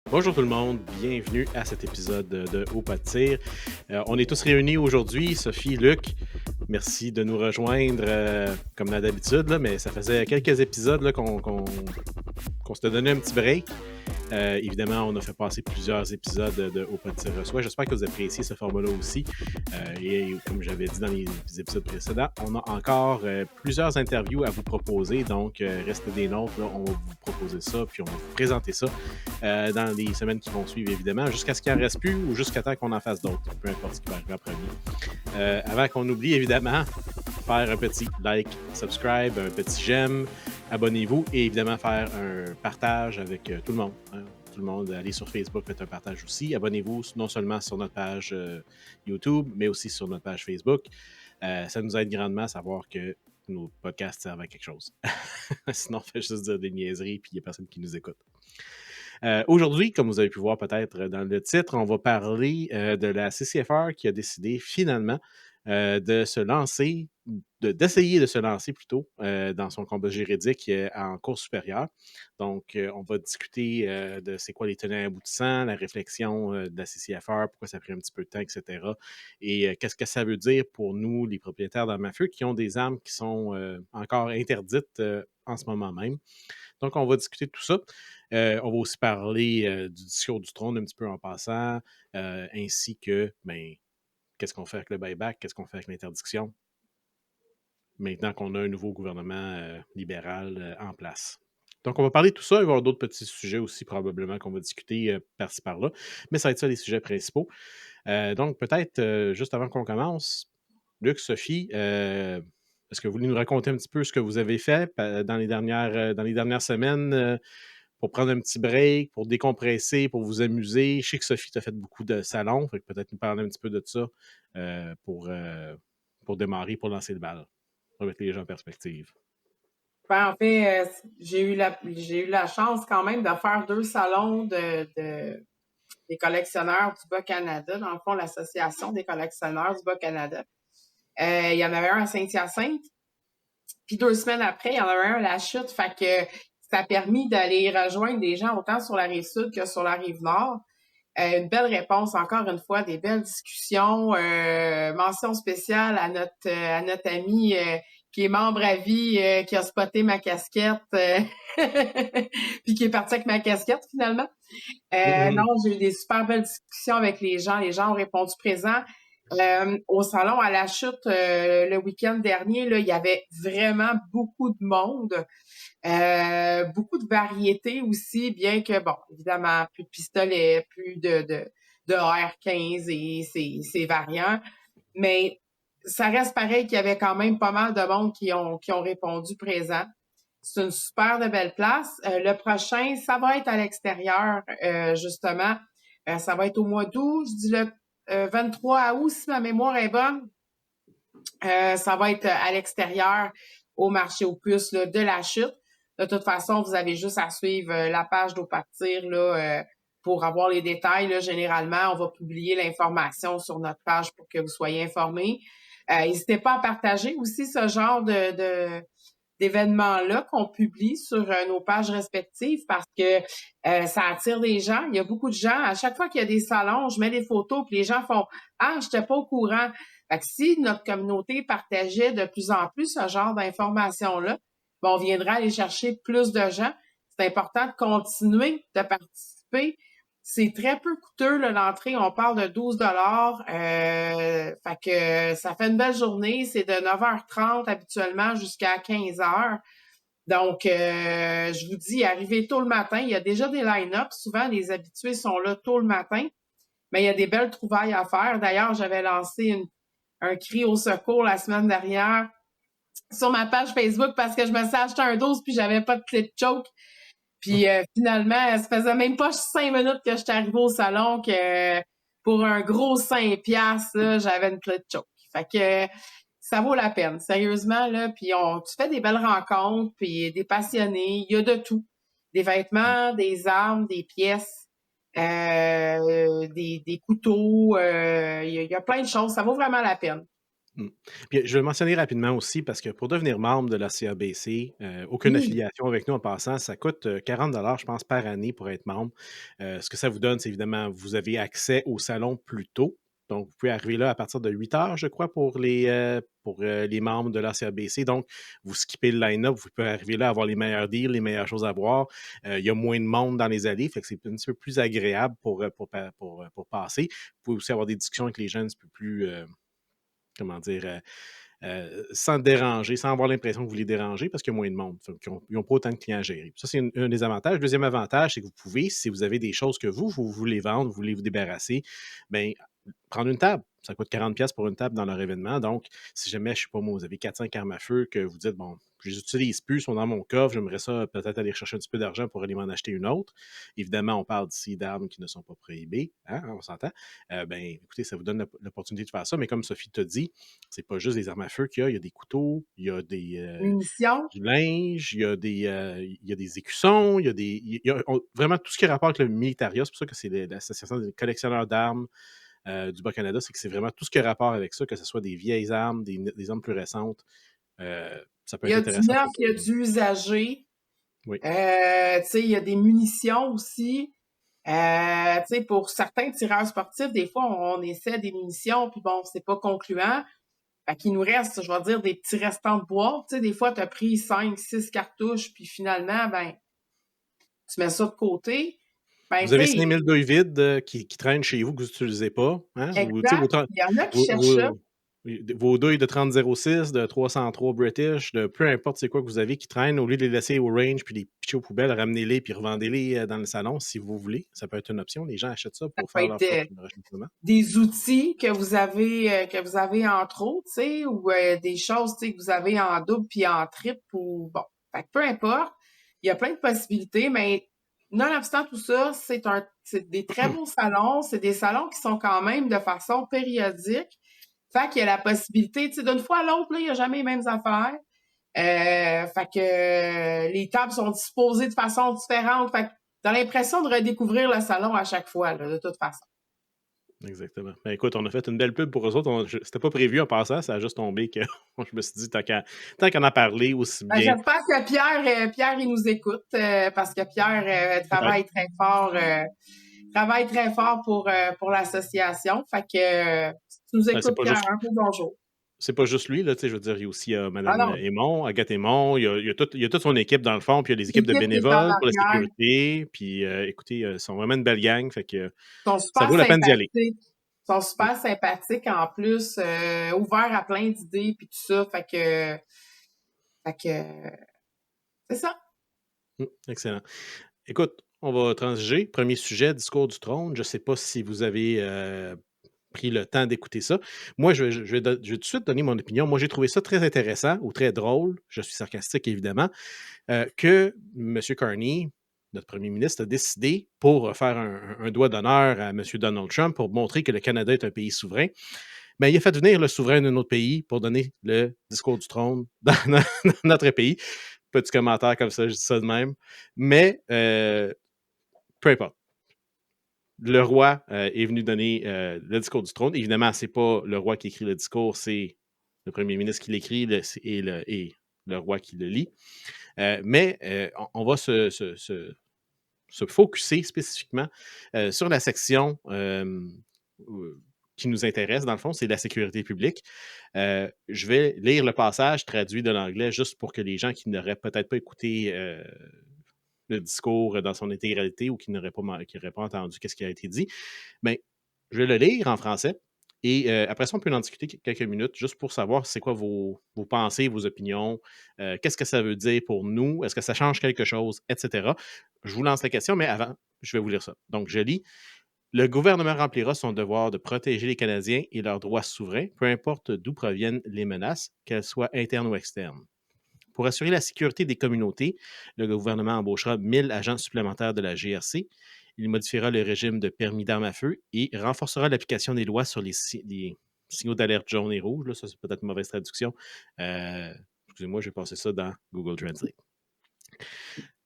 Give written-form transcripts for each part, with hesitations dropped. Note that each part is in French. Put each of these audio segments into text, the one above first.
Bonjour tout le monde, bienvenue à cet épisode de Au pas de tir. On est tous réunis aujourd'hui, Sophie, Luc, merci de nous rejoindre comme d'habitude, là, mais ça faisait quelques épisodes là, qu'on s'était donné un petit break. Évidemment, on a fait passer plusieurs épisodes de Au pas de tir reçoit. J'espère que vous appréciez ce format-là aussi. Et comme j'avais dit dans les épisodes précédents, on a encore plusieurs interviews à vous proposer, donc restez des nôtres, là, on va vous proposer ça, puis on va vous présenter ça dans les semaines qui vont suivre, évidemment, jusqu'à ce qu'il en reste plus ou jusqu'à temps qu'on en fasse d'autres, peu importe ce qui va arriver en premier. Avant qu'on oublie, évidemment, faire un petit like, subscribe, un petit j'aime, abonnez-vous et évidemment faire un partage avec tout le monde. Hein. Tout le monde, allez sur Facebook, faites un partage aussi. Abonnez-vous non seulement sur notre page YouTube, mais aussi sur notre page Facebook. Ça nous aide grandement à savoir que nos podcasts servent à quelque chose. Sinon, on fait juste dire des niaiseries puis il n'y a personne qui nous écoute. Aujourd'hui, comme vous avez pu voir peut-être dans le titre, on va parler de la CCFR qui a décidé finalement de se lancer, d'essayer de se lancer plutôt dans son combat juridique en cours supérieure. Donc, on va discuter de c'est quoi les tenants aboutissants, la réflexion de la CCFR, pourquoi ça a pris un petit peu de temps, etc. Et qu'est-ce que ça veut dire pour nous, les propriétaires d'armes à feu, qui ont des armes qui sont encore interdites en ce moment même. Donc, on va discuter de tout ça. On va aussi parler du discours du trône un petit peu en passant, ainsi que qu'est-ce qu'on fait avec le buyback, qu'est-ce qu'on fait avec l'interdiction, maintenant qu'on a un nouveau gouvernement libéral en place. Donc, on va parler de tout ça. Il va y avoir d'autres petits sujets aussi, probablement, qu'on va discuter par-ci par-là. Mais ça va être ça les sujets principaux. Donc, peut-être, juste avant qu'on commence, Luc, Sophie, est-ce que vous voulez nous raconter un petit peu ce que vous avez fait dans les dernières semaines pour prendre un petit break, pour décompresser, pour vous amuser? Je sais que Sophie, tu as fait beaucoup de salons, fait que peut-être nous parler un petit peu de ça pour démarrer, pour lancer le bal, pour mettre les gens en perspective. En fait, j'ai eu la chance quand même de faire 2 salons des collectionneurs du Bas-Canada, dans le fond, l'Association des collectionneurs du Bas-Canada. Il y en avait un à Saint-Hyacinthe, puis 2 semaines après, il y en avait un à La Chute. Fait que ça a permis d'aller rejoindre des gens autant sur la Rive-Sud que sur la Rive-Nord. Une belle réponse, encore une fois, des belles discussions. Mention spéciale à notre ami qui est membre à vie, qui a spoté ma casquette, puis qui est parti avec ma casquette finalement. Non, j'ai eu des super belles discussions avec les gens. Les gens ont répondu présent. Au salon à la chute le week-end dernier, là, il y avait vraiment beaucoup de monde. Beaucoup de variétés aussi, bien que, bon, évidemment, plus de pistolets, plus de AR-15 et ses variants. Mais ça reste pareil qu'il y avait quand même pas mal de monde qui ont répondu présent. C'est une super de belle place. Le prochain, ça va être à l'extérieur, justement. Ça va être au mois d'août. Je dis le 23 août, si ma mémoire est bonne. Ça va être à l'extérieur au marché aux puces là, de la chute. De toute façon, vous avez juste à suivre la page d'Au Partir là, pour avoir les détails. Là, généralement, on va publier l'information sur notre page pour que vous soyez informés. N'hésitez pas à partager aussi ce genre d'événements-là qu'on publie sur nos pages respectives parce que ça attire des gens. Il y a beaucoup de gens. À chaque fois qu'il y a des salons, je mets des photos puis les gens font « Ah, j'étais pas au courant ». Fait que si notre communauté partageait de plus en plus ce genre d'informations-là, ben, on viendra aller chercher plus de gens. C'est important de continuer de participer. C'est très peu coûteux, là, l'entrée. On parle de 12 fait que ça fait une belle journée. C'est de 9h30 habituellement jusqu'à 15h. Donc, je vous dis, arrivez tôt le matin. Il y a déjà des line-up. Souvent, les habitués sont là tôt le matin. Mais il y a des belles trouvailles à faire. D'ailleurs, j'avais lancé un cri au secours la semaine dernière sur ma page Facebook parce que je me suis acheté un 12 puis j'avais pas de clé de choke. Puis finalement, ça faisait même pas 5 minutes que j'étais arrivée au salon que pour un gros 5 piastres, là, j'avais une clé de choke. Fait que ça vaut la peine, sérieusement, là. Puis tu fais des belles rencontres, puis des passionnés, il y a de tout. Des vêtements, des armes, des pièces, des couteaux, il y a plein de choses. Ça vaut vraiment la peine. Mmh. Puis je vais le mentionner rapidement aussi parce que pour devenir membre de la CABC, aucune Oui, affiliation avec nous en passant, ça coûte 40 je pense, par année pour être membre. Ce que ça vous donne, c'est évidemment, vous avez accès au salon plus tôt. Donc, vous pouvez arriver là à partir de 8 heures, je crois, pour les membres de la CABC. Donc, vous skippez le line-up, vous pouvez arriver là, avoir les meilleurs deals, les meilleures choses à voir. Il y a moins de monde dans les allées, fait que c'est un petit peu plus agréable pour passer. Vous pouvez aussi avoir des discussions avec les gens un petit peu plus, comment dire, sans déranger, sans avoir l'impression que vous les dérangez parce qu'il y a moins de monde. Ils n'ont pas autant de clients à gérer. Ça, c'est un des avantages. Deuxième avantage, c'est que vous pouvez, si vous avez des choses que vous voulez vendre, vous voulez vous débarrasser, bien, prendre une table. Ça coûte 40$ pour une table dans leur événement. Donc, si jamais, je ne sais pas moi, vous avez 4-5 armes à feu que vous dites, bon, je les utilise plus, ils sont dans mon coffre, j'aimerais ça peut-être aller chercher un petit peu d'argent pour aller m'en acheter une autre. Évidemment, on parle ici d'armes qui ne sont pas prohibées, hein, on s'entend. Ben, écoutez, ça vous donne l'opportunité de faire ça. Mais comme Sophie t'a dit, c'est pas juste des armes à feu qu'il y a des couteaux, il y a munitions. du linge, il y a des écussons, vraiment tout ce qui a rapport avec le militaria. C'est pour ça que c'est l'association des collectionneurs d'armes du Bas-Canada, c'est que c'est vraiment tout ce qui a rapport avec ça, que ce soit des vieilles armes, des armes plus récentes. Ça peut Il y être a du intéressant neuf, pour il y a vous. du usagé. Oui. Tu sais, il y a des munitions aussi. Tu sais, pour certains tireurs sportifs, des fois, on essaie des munitions, puis bon, c'est pas concluant. Fait qu'il nous reste, je vais dire, des petits restants de boîte. Tu sais, des fois, tu as pris 5, 6 cartouches, puis finalement, ben, tu mets ça de côté. Ben, Vous tu avez sais, 5000 douilles vides qui traînent chez vous que vous n'utilisez pas. Hein? Ou, tu sais, exact. Il y en a qui vos, cherchent ça. vos- vos douilles de 3006, de 303 British, de peu importe c'est quoi que vous avez qui traînent, au lieu de les laisser au range puis les pitcher aux poubelles, ramenez-les puis revendez-les dans le salon si vous voulez. Ça peut être une option. Les gens achètent ça Ça pour peut faire leur être propre racheminement. des outils que vous avez en trop, tu sais, ou des choses, tu sais, que vous avez en double puis en triple ou bon. Fait que peu importe, il y a plein de possibilités, mais nonobstant tout ça, c'est des très beaux salons, c'est des salons qui sont quand même de façon périodique. Fait qu'il y a la possibilité, tu sais, d'une fois à l'autre, là, il n'y a jamais les mêmes affaires. Fait que les tables sont disposées de façon différente. Fait que t'as l'impression de redécouvrir le salon à chaque fois, là, de toute façon. Exactement. Ben, écoute, on a fait une belle pub pour eux autres. C'était pas prévu en passant, ça a juste tombé que je me suis dit, tant qu'à en parler, aussi Ben, bien. j'espère que Pierre, il nous écoute parce que Pierre Peut-être. travaille très fort pour l'association. Fait que si tu nous Ben, c'est écoutes, pas Pierre, juste un peu bonjour. C'est pas juste lui, là, tu sais, je veux dire, il y a aussi Ah Mme non, Aymon, Agathe Aymon, il y a toute son équipe dans le fond, puis il y a des équipes de l'équipe qui est en bénévoles pour la arrière, sécurité, puis écoutez, ils sont vraiment une belle gang, fait que sont ça super vaut la peine d'y aller. sympathiques. Sont Mm, super sympathiques en plus, ouverts à plein d'idées puis tout ça. Fait que c'est ça. excellent. Écoute, on va transiger. Premier sujet, discours du trône. Je ne sais pas si vous avez pris le temps d'écouter ça. Moi, je vais tout de suite donner mon opinion. Moi, j'ai trouvé ça très intéressant ou très drôle. Je suis sarcastique, évidemment. Que M. Carney, notre premier ministre, a décidé pour faire un doigt d'honneur à M. Donald Trump pour montrer que le Canada est un pays souverain. Ben, il a fait venir le souverain d'un autre pays pour donner le discours du trône dans notre pays. Petit commentaire comme ça, je dis ça de même. Mais peu importe. Le roi est venu donner le discours du trône. Évidemment, ce n'est pas le roi qui écrit le discours, c'est le premier ministre qui l'écrit et le roi qui le lit. Mais on va se focuser spécifiquement sur la section qui nous intéresse, dans le fond, c'est la sécurité publique. Je vais lire le passage traduit de l'anglais juste pour que les gens qui n'auraient peut-être pas écouté le discours dans son intégralité ou qui n'auraient pas entendu ce qui a été dit, bien, je vais le lire en français. Et après ça, on peut en discuter quelques minutes juste pour savoir c'est quoi vos pensées, vos opinions, qu'est-ce que ça veut dire pour nous, est-ce que ça change quelque chose, etc. Je vous lance la question, mais avant, je vais vous lire ça. Donc, je lis. Le gouvernement remplira son devoir de protéger les Canadiens et leurs droits souverains, peu importe d'où proviennent les menaces, qu'elles soient internes ou externes. Pour assurer la sécurité des communautés, le gouvernement embauchera 1000 agents supplémentaires de la GRC. Il modifiera le régime de permis d'armes à feu et renforcera l'application des lois sur les signaux d'alerte jaune et rouge. Là, ça, c'est peut-être une mauvaise traduction. Excusez-moi, je vais passer ça dans Google Translate.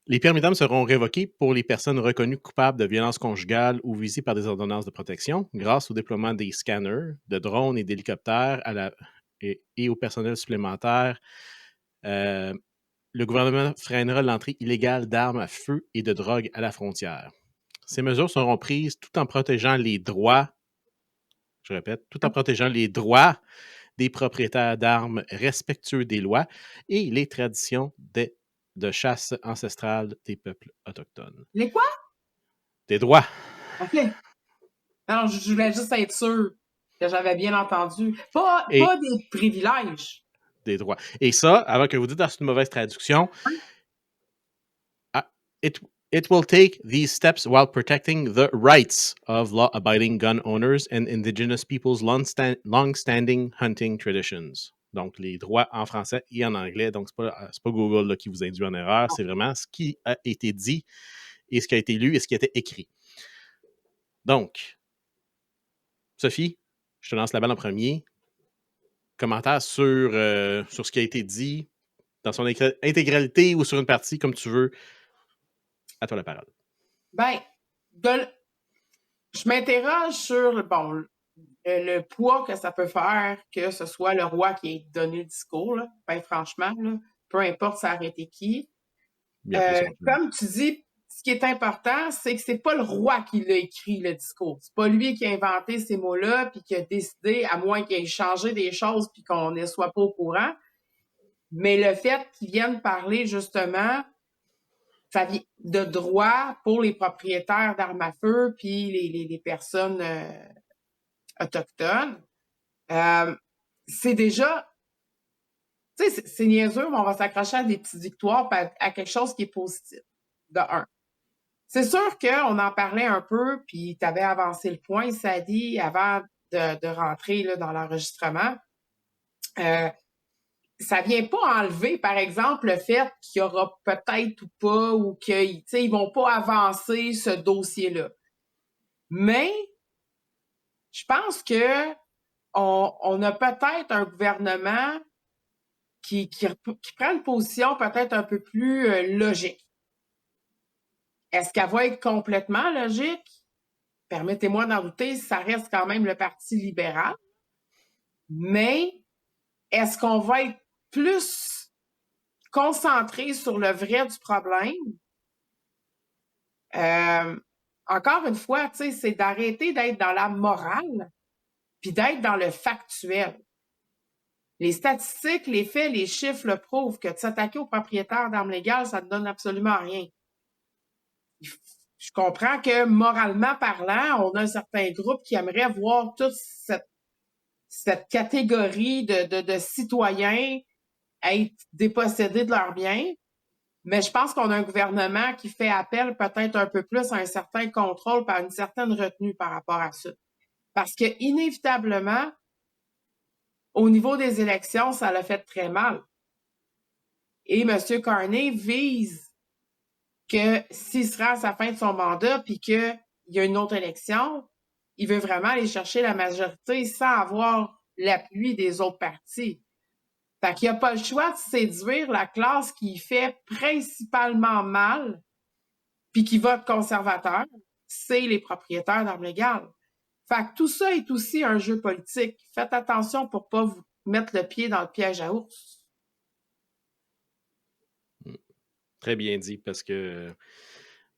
Les permis d'armes seront révoqués pour les personnes reconnues coupables de violences conjugales ou visées par des ordonnances de protection grâce au déploiement des scanners, de drones et d'hélicoptères et au personnel supplémentaire. Le gouvernement freinera l'entrée illégale d'armes à feu et de drogue à la frontière. Ces mesures seront prises tout en protégeant les droits, je répète, tout en protégeant les droits des propriétaires d'armes respectueux des lois et les traditions de chasse ancestrale des peuples autochtones. Les quoi? Des droits. OK. Non, je voulais juste être sûr que j'avais bien entendu. Pas Et des privilèges. des droits. Et ça, avant que vous dites, c'est une mauvaise traduction, it will take these steps while protecting the rights of law-abiding gun owners and indigenous people's long-standing hunting traditions. Donc, les droits en français et en anglais. Donc, c'est pas Google là, qui vous induit en erreur. C'est vraiment ce qui a été dit et ce qui a été lu et ce qui a été écrit. Donc, Sophie, je te lance la balle en premier. Commentaire sur ce qui a été dit dans son intégralité ou sur une partie, comme tu veux. À toi la parole. Ben, je m'interroge sur le poids que ça peut faire que ce soit le roi qui ait donné le discours. Là. Ben, franchement, là, peu importe ça a été qui. Comme tu dis, ce qui est important, c'est que c'est pas le roi qui l'a écrit, le discours. C'est pas lui qui a inventé ces mots-là puis qui a décidé, à moins qu'il ait changé des choses puis qu'on ne soit pas au courant. Mais le fait qu'il vienne parler, justement, de droit pour les propriétaires d'armes à feu puis les personnes autochtones, c'est déjà... Tu sais, c'est niaiseux, mais on va s'accrocher à des petites victoires, à quelque chose qui est positif, de un. C'est sûr qu'on en parlait un peu, puis tu avais avancé le point, Sadi, avant de rentrer là, dans l'enregistrement. Ça vient pas enlever, par exemple, le fait qu'il y aura peut-être ou pas, ou qu'ils vont pas avancer ce dossier-là. Mais je pense que on a peut-être un gouvernement qui prend une position peut-être un peu plus logique. Est-ce qu'elle va être complètement logique? Permettez-moi d'en douter, ça reste quand même le Parti libéral. Mais est-ce qu'on va être plus concentré sur le vrai du problème? Encore une fois, tu sais, c'est d'arrêter d'être dans la morale puis d'être dans le factuel. Les statistiques, les faits, les chiffres le prouvent que de s'attaquer aux propriétaires d'armes légales, ça ne donne absolument rien. Je comprends que, moralement parlant, on a un certain groupe qui aimerait voir toute cette catégorie de citoyens être dépossédés de leurs biens, mais je pense qu'on a un gouvernement qui fait appel peut-être un peu plus à un certain contrôle, par une certaine retenue par rapport à ça. Parce que, inévitablement, au niveau des élections, ça l'a fait très mal. Et M. Carney vise que s'il sera à sa fin de son mandat puis qu'il y a une autre élection, il veut vraiment aller chercher la majorité sans avoir l'appui des autres partis. Fait qu'il n'y a pas le choix de séduire la classe qui fait principalement mal puis qui vote conservateur, c'est les propriétaires d'armes légales. Fait que tout ça est aussi un jeu politique. Faites attention pour pas vous mettre le pied dans le piège à ours. Très bien dit, parce que,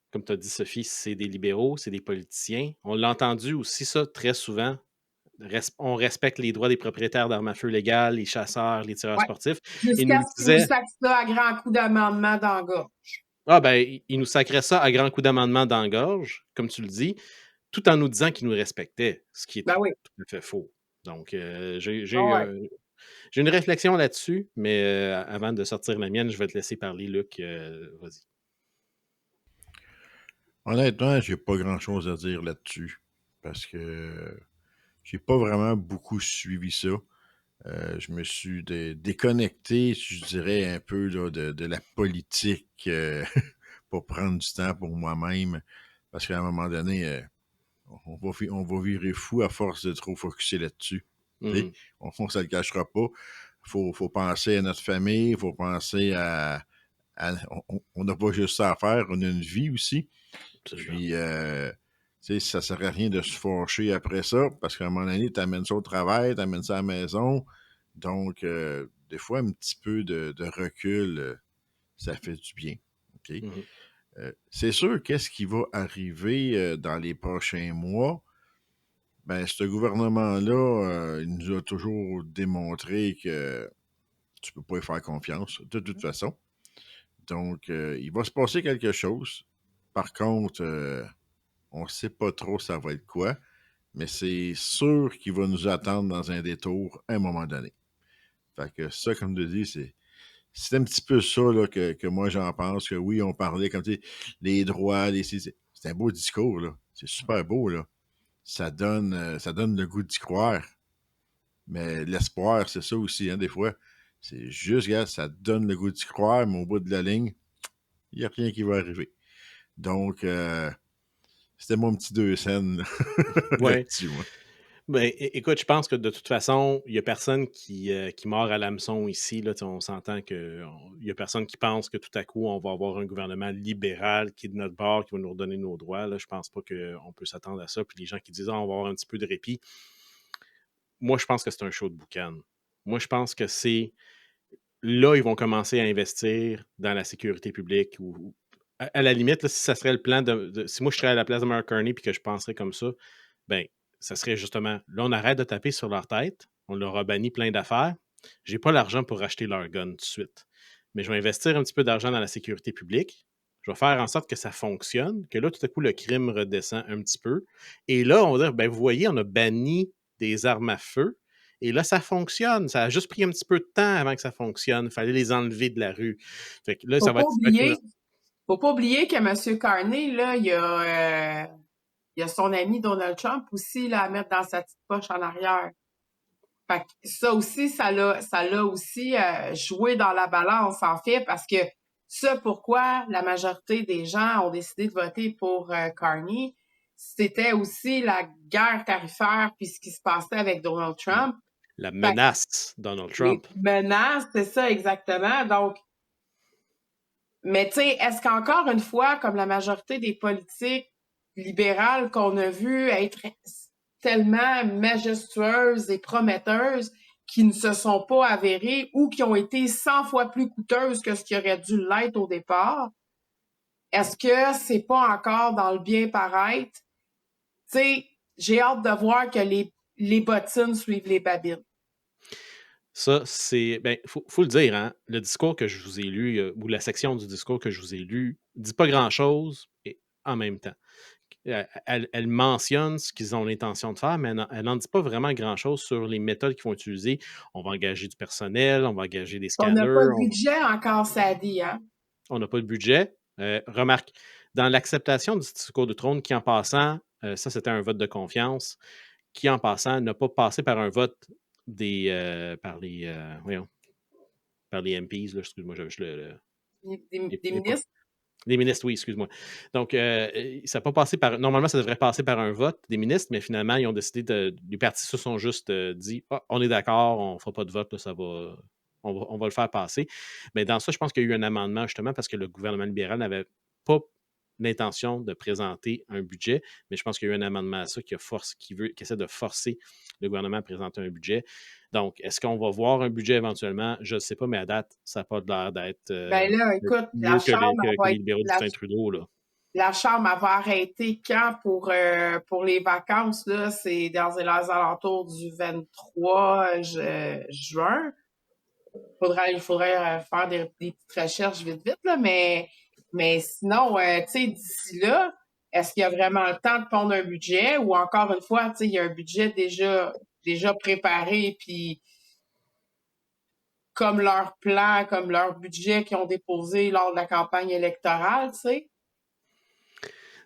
comme tu as dit, Sophie, c'est des libéraux, c'est des politiciens. On l'a entendu aussi ça très souvent. On respecte les droits des propriétaires d'armes à feu légales, les chasseurs, les tireurs sportifs. Jusqu'à ce qu'ils nous sacrent ça à grands coups d'amendement dans la gorge. Ah ben, ils nous sacraient ça à grands coups d'amendement dans la gorge, comme tu le dis, tout en nous disant qu'ils nous respectaient, ce qui est tout à fait faux. Donc, j'ai une réflexion là-dessus, mais avant de sortir la mienne, je vais te laisser parler, Luc. Vas-y. Honnêtement, j'ai pas grand-chose à dire là-dessus, parce que j'ai pas vraiment beaucoup suivi ça. Je me suis déconnecté, je dirais, un peu là, de la politique pour prendre du temps pour moi-même, parce qu'à un moment donné, on va virer fou à force de trop focusser là-dessus. On ne se le cachera pas. Faut penser à notre famille, il faut penser on n'a pas juste ça à faire, on a une vie aussi. Puis, ça ne sert à rien de se fâcher après ça, parce qu'à un moment donné, tu amènes ça au travail, tu amènes ça à la maison, Donc, des fois, un petit peu de recul, ça fait du bien. OK? Mhm. C'est sûr, qu'est-ce qui va arriver dans les prochains mois? Ben, ce gouvernement-là, il nous a toujours démontré que tu peux pas y faire confiance, de toute façon. Donc, il va se passer quelque chose. Par contre, on ne sait pas trop ça va être quoi, mais c'est sûr qu'il va nous attendre dans un détour à un moment donné. Fait que ça, comme tu dis, c'est un petit peu ça là, que moi j'en pense, que oui, on parlait comme tu sais, les droits, c'est un beau discours, là. C'est super beau, là. Ça donne le goût d'y croire. Mais l'espoir, c'est ça aussi, hein, des fois. C'est juste, regarde, ça donne le goût d'y croire, mais au bout de la ligne, il n'y a rien qui va arriver. Donc, c'était mon petit 2 scènes là, Ouais. là-dessus, moi. Ben, écoute, je pense que de toute façon, il n'y a personne qui mord à l'hameçon ici. Là, on s'entend qu'il n'y a personne qui pense que tout à coup, on va avoir un gouvernement libéral qui est de notre bord, qui va nous redonner nos droits. Là. Je pense pas qu'on peut s'attendre à ça. Puis les gens qui disent on va avoir un petit peu de répit, moi, je pense que c'est un show de boucan. Moi, je pense que c'est là, ils vont commencer à investir dans la sécurité publique ou à la limite, là, si ça serait le plan si moi je serais à la place de Mark Carney et que je penserais comme ça, ben, ça serait justement là, on arrête de taper sur leur tête, on leur a banni plein d'affaires. J'ai pas l'argent pour acheter leur gun tout de suite. Mais je vais investir un petit peu d'argent dans la sécurité publique. Je vais faire en sorte que ça fonctionne, que là, tout à coup, le crime redescend un petit peu. Et là, on va dire, ben, vous voyez, on a banni des armes à feu. Et là, ça fonctionne. Ça a juste pris un petit peu de temps avant que ça fonctionne. Il fallait les enlever de la rue. Fait que là, Faut ça va pas être. oublier, faut pas oublier que M. Carney, là, il y a son ami Donald Trump aussi là, à mettre dans sa petite poche en arrière. Fait que ça aussi, ça l'a aussi joué dans la balance, en fait, parce que ça, pourquoi la majorité des gens ont décidé de voter pour Carney, c'était aussi la guerre tarifaire puis ce qui se passait avec Donald Trump. La Fait que menace Donald les Trump. menaces, c'est ça exactement. Donc, mais tu sais, est-ce qu'encore une fois, comme la majorité des politiques libérales qu'on a vues être tellement majestueuses et prometteuses qui ne se sont pas avérées ou qui ont été 100 fois plus coûteuses que ce qui aurait dû l'être au départ, est-ce que c'est pas encore dans le bien paraître? Tu sais, j'ai hâte de voir que les bottines suivent les babines. Ça, c'est. Ben, faut le dire, hein. Le discours que je vous ai lu, ou la section du discours que je vous ai lu, dit pas grand-chose et en même temps. Elle mentionne ce qu'ils ont l'intention de faire, mais elle n'en dit pas vraiment grand-chose sur les méthodes qu'ils vont utiliser. On va engager du personnel, on va engager des On n'a pas scanners, de budget encore, ça dit, hein? on n'a pas de budget. Remarque, dans l'acceptation du discours du trône, qui en passant, ça c'était un vote de confiance, qui en passant n'a pas passé par un vote voyons, par les MPs, là, excuse-moi, Des ministres. les ministres, oui, excuse-moi. Donc, ça n'a pas passé par. Normalement, ça devrait passer par un vote des ministres, mais finalement, ils ont décidé les partis se sont juste dit on est d'accord, on ne fera pas de vote, là, on va le faire passer. Mais dans ça, je pense qu'il y a eu un amendement justement parce que le gouvernement libéral n'avait pas l'intention de présenter un budget, mais je pense qu'il y a eu un amendement à ça qui essaie de forcer le gouvernement à présenter un budget. Donc, est-ce qu'on va voir un budget éventuellement? Je ne sais pas, mais à date, ça n'a pas l'air d'être Ben là, écoute, mieux que les libéraux de Justin Trudeau. Là. la Chambre avait arrêté quand pour les vacances, là, c'est dans les alentours du 23 juin. Il faudrait faire des petites recherches vite, là, mais sinon, tu sais, d'ici là, est-ce qu'il y a vraiment le temps de prendre un budget ou encore une fois, tu sais, il y a un budget déjà préparé, puis comme leur plan, comme leur budget qu'ils ont déposé lors de la campagne électorale, tu sais?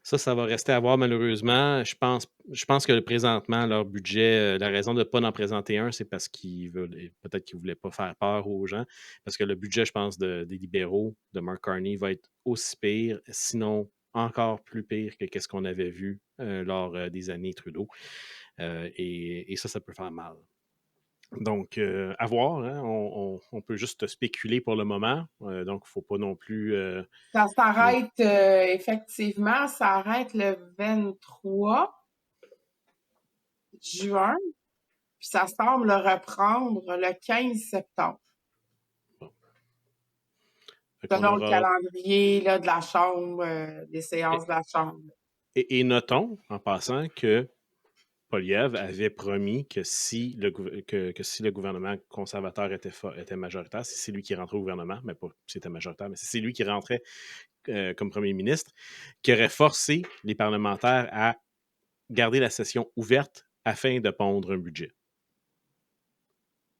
Ça va rester à voir malheureusement. Je pense que présentement, leur budget, la raison de ne pas en présenter un, c'est parce qu'ils veulent peut-être qu'ils ne voulaient pas faire peur aux gens. Parce que le budget, je pense, des libéraux, de Mark Carney, va être aussi pire, sinon encore plus pire que ce qu'on avait vu lors des années Trudeau. Et ça peut faire mal. Donc, à voir, hein, on peut juste spéculer pour le moment. Donc, il ne faut pas non plus. Ça s'arrête, effectivement, ça arrête le 23 juin. puis ça semble reprendre le 15 septembre. Selon le calendrier là, de la Chambre, des séances de la Chambre. Et notons, en passant, que Poilievre avait promis que si le gouvernement conservateur était majoritaire, si c'est lui qui rentrait au gouvernement, mais pas si c'était majoritaire, mais si c'est lui qui rentrait comme premier ministre, qui aurait forcé les parlementaires à garder la session ouverte afin de pondre un budget.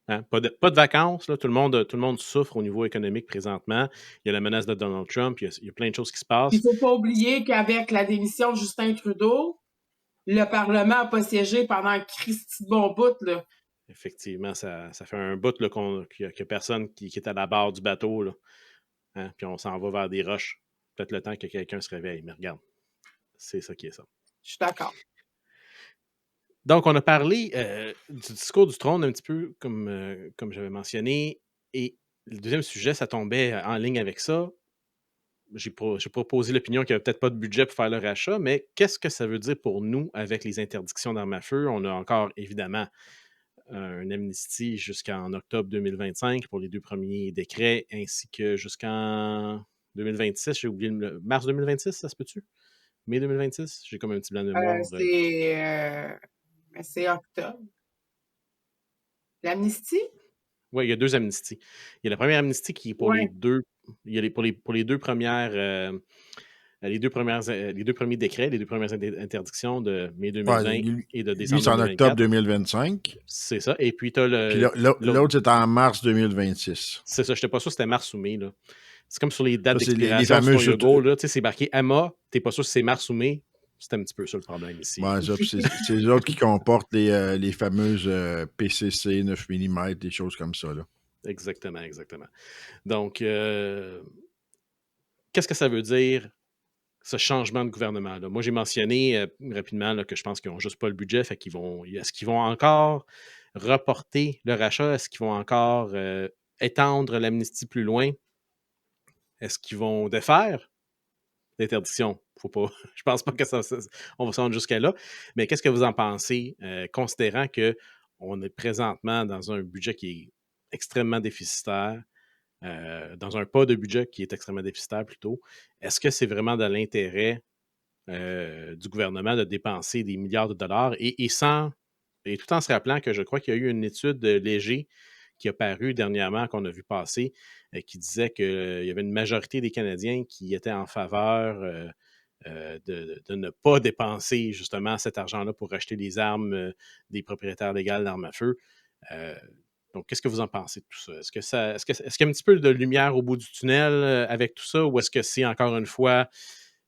Hein? Pas de vacances, là. Tout le monde souffre au niveau économique présentement. Il y a la menace de Donald Trump, il y a plein de choses qui se passent. Il ne faut pas oublier qu'avec la démission de Justin Trudeau, le Parlement n'a pas siégé pendant un Christy de bon bout. Là. Effectivement, ça fait un bout qu'il n'y a personne qui est à la barre du bateau. Là. Hein? Puis on s'en va vers des roches. Peut-être le temps que quelqu'un se réveille. Mais regarde, c'est ça qui est ça. Je suis d'accord. Donc, on a parlé du discours du trône un petit peu comme j'avais mentionné. Et le deuxième sujet, ça tombait en ligne avec ça. J'ai proposé l'opinion qu'il n'y avait peut-être pas de budget pour faire le rachat, mais qu'est-ce que ça veut dire pour nous avec les interdictions d'armes à feu? On a encore, évidemment, un amnistie jusqu'en octobre 2025 pour les 2 premiers décrets, ainsi que jusqu'en 2026. J'ai oublié mars 2026, ça se peut-tu? Mai 2026? J'ai comme un petit blanc de mémoire. C'est octobre. L'amnistie? Oui, il y a 2 amnisties. Il y a la première amnistie qui est pour les 2. Il y a pour les 2 premières. Les deux premiers décrets, les 2 premières interdictions de mai 2020 et de décembre 2024. C'est en octobre 2025. C'est ça. Et puis, tu as le. Puis l'autre, c'est en mars 2026. C'est ça. Je n'étais pas sûr si c'était mars ou mai. Là. C'est comme sur les dates Ça, c'est d'expiration les sur ton logo. C'est marqué AMA. Tu n'es pas sûr si c'est mars ou mai. C'est un petit peu ça le problème ici. Ouais, c'est les autres qui comportent les fameuses PCC 9 mm, des choses comme ça. Là. Exactement. Donc, qu'est-ce que ça veut dire, ce changement de gouvernement-là? Moi, j'ai mentionné rapidement là, que je pense qu'ils n'ont juste pas le budget. Fait est-ce qu'ils vont encore reporter le rachat? Est-ce qu'ils vont encore étendre l'amnistie plus loin? Est-ce qu'ils vont défaire l'interdiction? Faut pas. Je pense pas que on va se rendre jusqu'à là. Mais qu'est-ce que vous en pensez, considérant qu'on est présentement dans un budget qui est extrêmement déficitaire, dans un pas de budget qui est extrêmement déficitaire plutôt? Est-ce que c'est vraiment dans l'intérêt du gouvernement de dépenser des milliards de dollars et tout en se rappelant que je crois qu'il y a eu une étude Léger qui a paru dernièrement, qu'on a vu passer, qui disait qu'il y avait une majorité des Canadiens qui étaient en faveur de ne pas dépenser justement cet argent-là pour acheter des armes des propriétaires légaux d'armes à feu. Donc, qu'est-ce que vous en pensez de tout ça? Est-ce qu'il y a un petit peu de lumière au bout du tunnel avec tout ça, ou est-ce que c'est encore une fois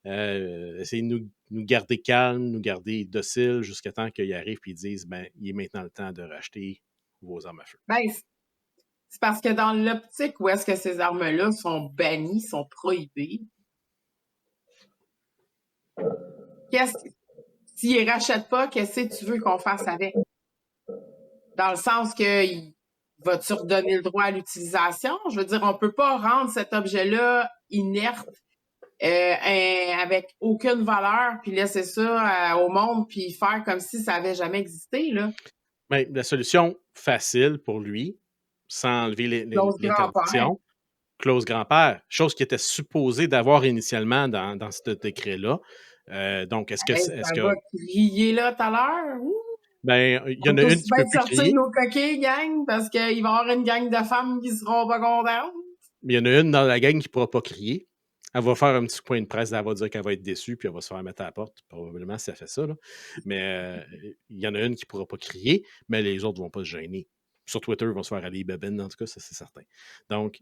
essayer de nous garder calmes, nous garder dociles jusqu'à temps qu'ils arrivent et ils disent il est maintenant le temps de racheter vos armes à feu? C'est parce que dans l'optique où est-ce que ces armes-là sont bannies, sont prohibées, s'ils ne les rachètent pas, qu'est-ce que tu veux qu'on fasse avec? Dans le sens que vas-tu redonner le droit à l'utilisation? Je veux dire, on ne peut pas rendre cet objet-là inerte avec aucune valeur, puis laisser ça au monde, puis faire comme si ça n'avait jamais existé. Là. La solution facile pour lui, sans enlever l'interdiction, clause grand-père, chose qui était supposée d'avoir initialement dans ce décret-là. Donc, est-ce que... Ça va crier là tout à l'heure? Il y en a une qui peut plus crier. Nos coquilles, gang, parce qu'il va y avoir une gang de femmes qui seront pas contentes. Mais il y en a une dans la gang qui ne pourra pas crier. Elle va faire un petit point de presse, elle va dire qu'elle va être déçue, puis elle va se faire mettre à la porte, probablement, si elle fait ça. Là. Mais il y en a une qui ne pourra pas crier, mais les autres ne vont pas se gêner. Sur Twitter, ils vont se faire aller babine, en tout cas, ça, c'est certain. Donc,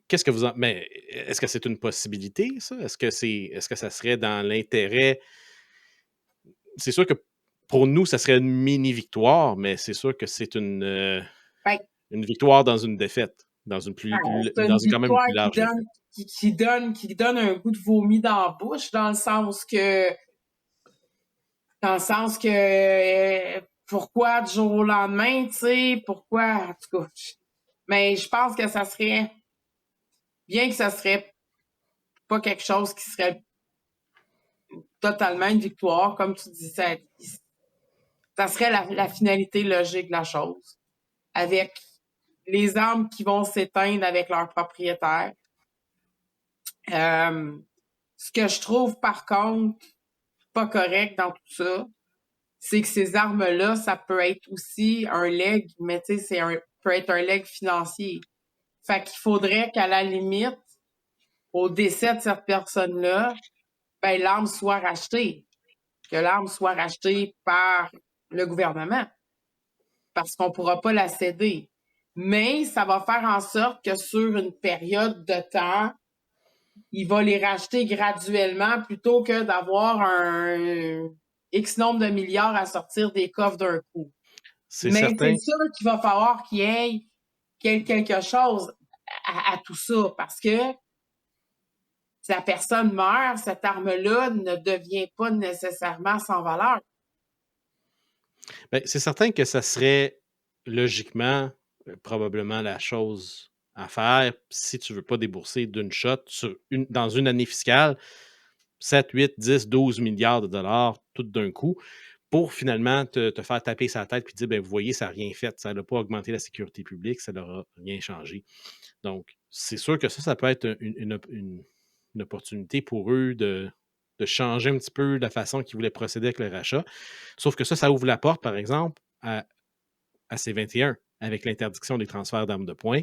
qu'est-ce que vous en... Mais est-ce que c'est une possibilité, ça? Est-ce que ça serait dans l'intérêt... C'est sûr que pour nous, ça serait une mini-victoire, mais c'est sûr que c'est une victoire dans une défaite, dans une quand même plus large défaite. Qui donne un goût de vomi dans la bouche, dans le sens que pourquoi du jour au lendemain, tu sais, pourquoi, en tout cas. Mais je pense que ça serait, bien que ça serait pas quelque chose qui serait totalement une victoire, comme tu dis, ça Ça serait la finalité logique de la chose. Avec les armes qui vont s'éteindre avec leurs propriétaires. Ce que je trouve, par contre, pas correct dans tout ça, c'est que ces armes-là, ça peut être aussi un leg, mais tu sais, peut être un leg financier. Fait qu'il faudrait qu'à la limite, au décès de cette personne-là, ben, l'arme soit rachetée. Que l'arme soit rachetée par le gouvernement. Parce qu'on pourra pas la céder. Mais ça va faire en sorte que sur une période de temps, il va les racheter graduellement plutôt que d'avoir un X nombre de milliards à sortir des coffres d'un coup. C'est Mais certain. c'est sûr qu'il va falloir qu'il y ait quelque chose à tout ça parce que si la personne meurt, cette arme-là ne devient pas nécessairement sans valeur. Ben, c'est certain que ça serait logiquement probablement la chose à faire si tu ne veux pas débourser d'une shot dans une année fiscale 7, 8, 10, 12 milliards de dollars tout d'un coup pour finalement te faire taper sa tête et dire, ben, vous voyez, ça n'a rien fait, ça n'a pas augmenté la sécurité publique, ça n'aura rien changé. Donc, c'est sûr que ça peut être une opportunité pour eux de changer un petit peu la façon qu'ils voulaient procéder avec le rachat. Sauf que ça ouvre la porte, par exemple, à C21 avec l'interdiction des transferts d'armes de poing.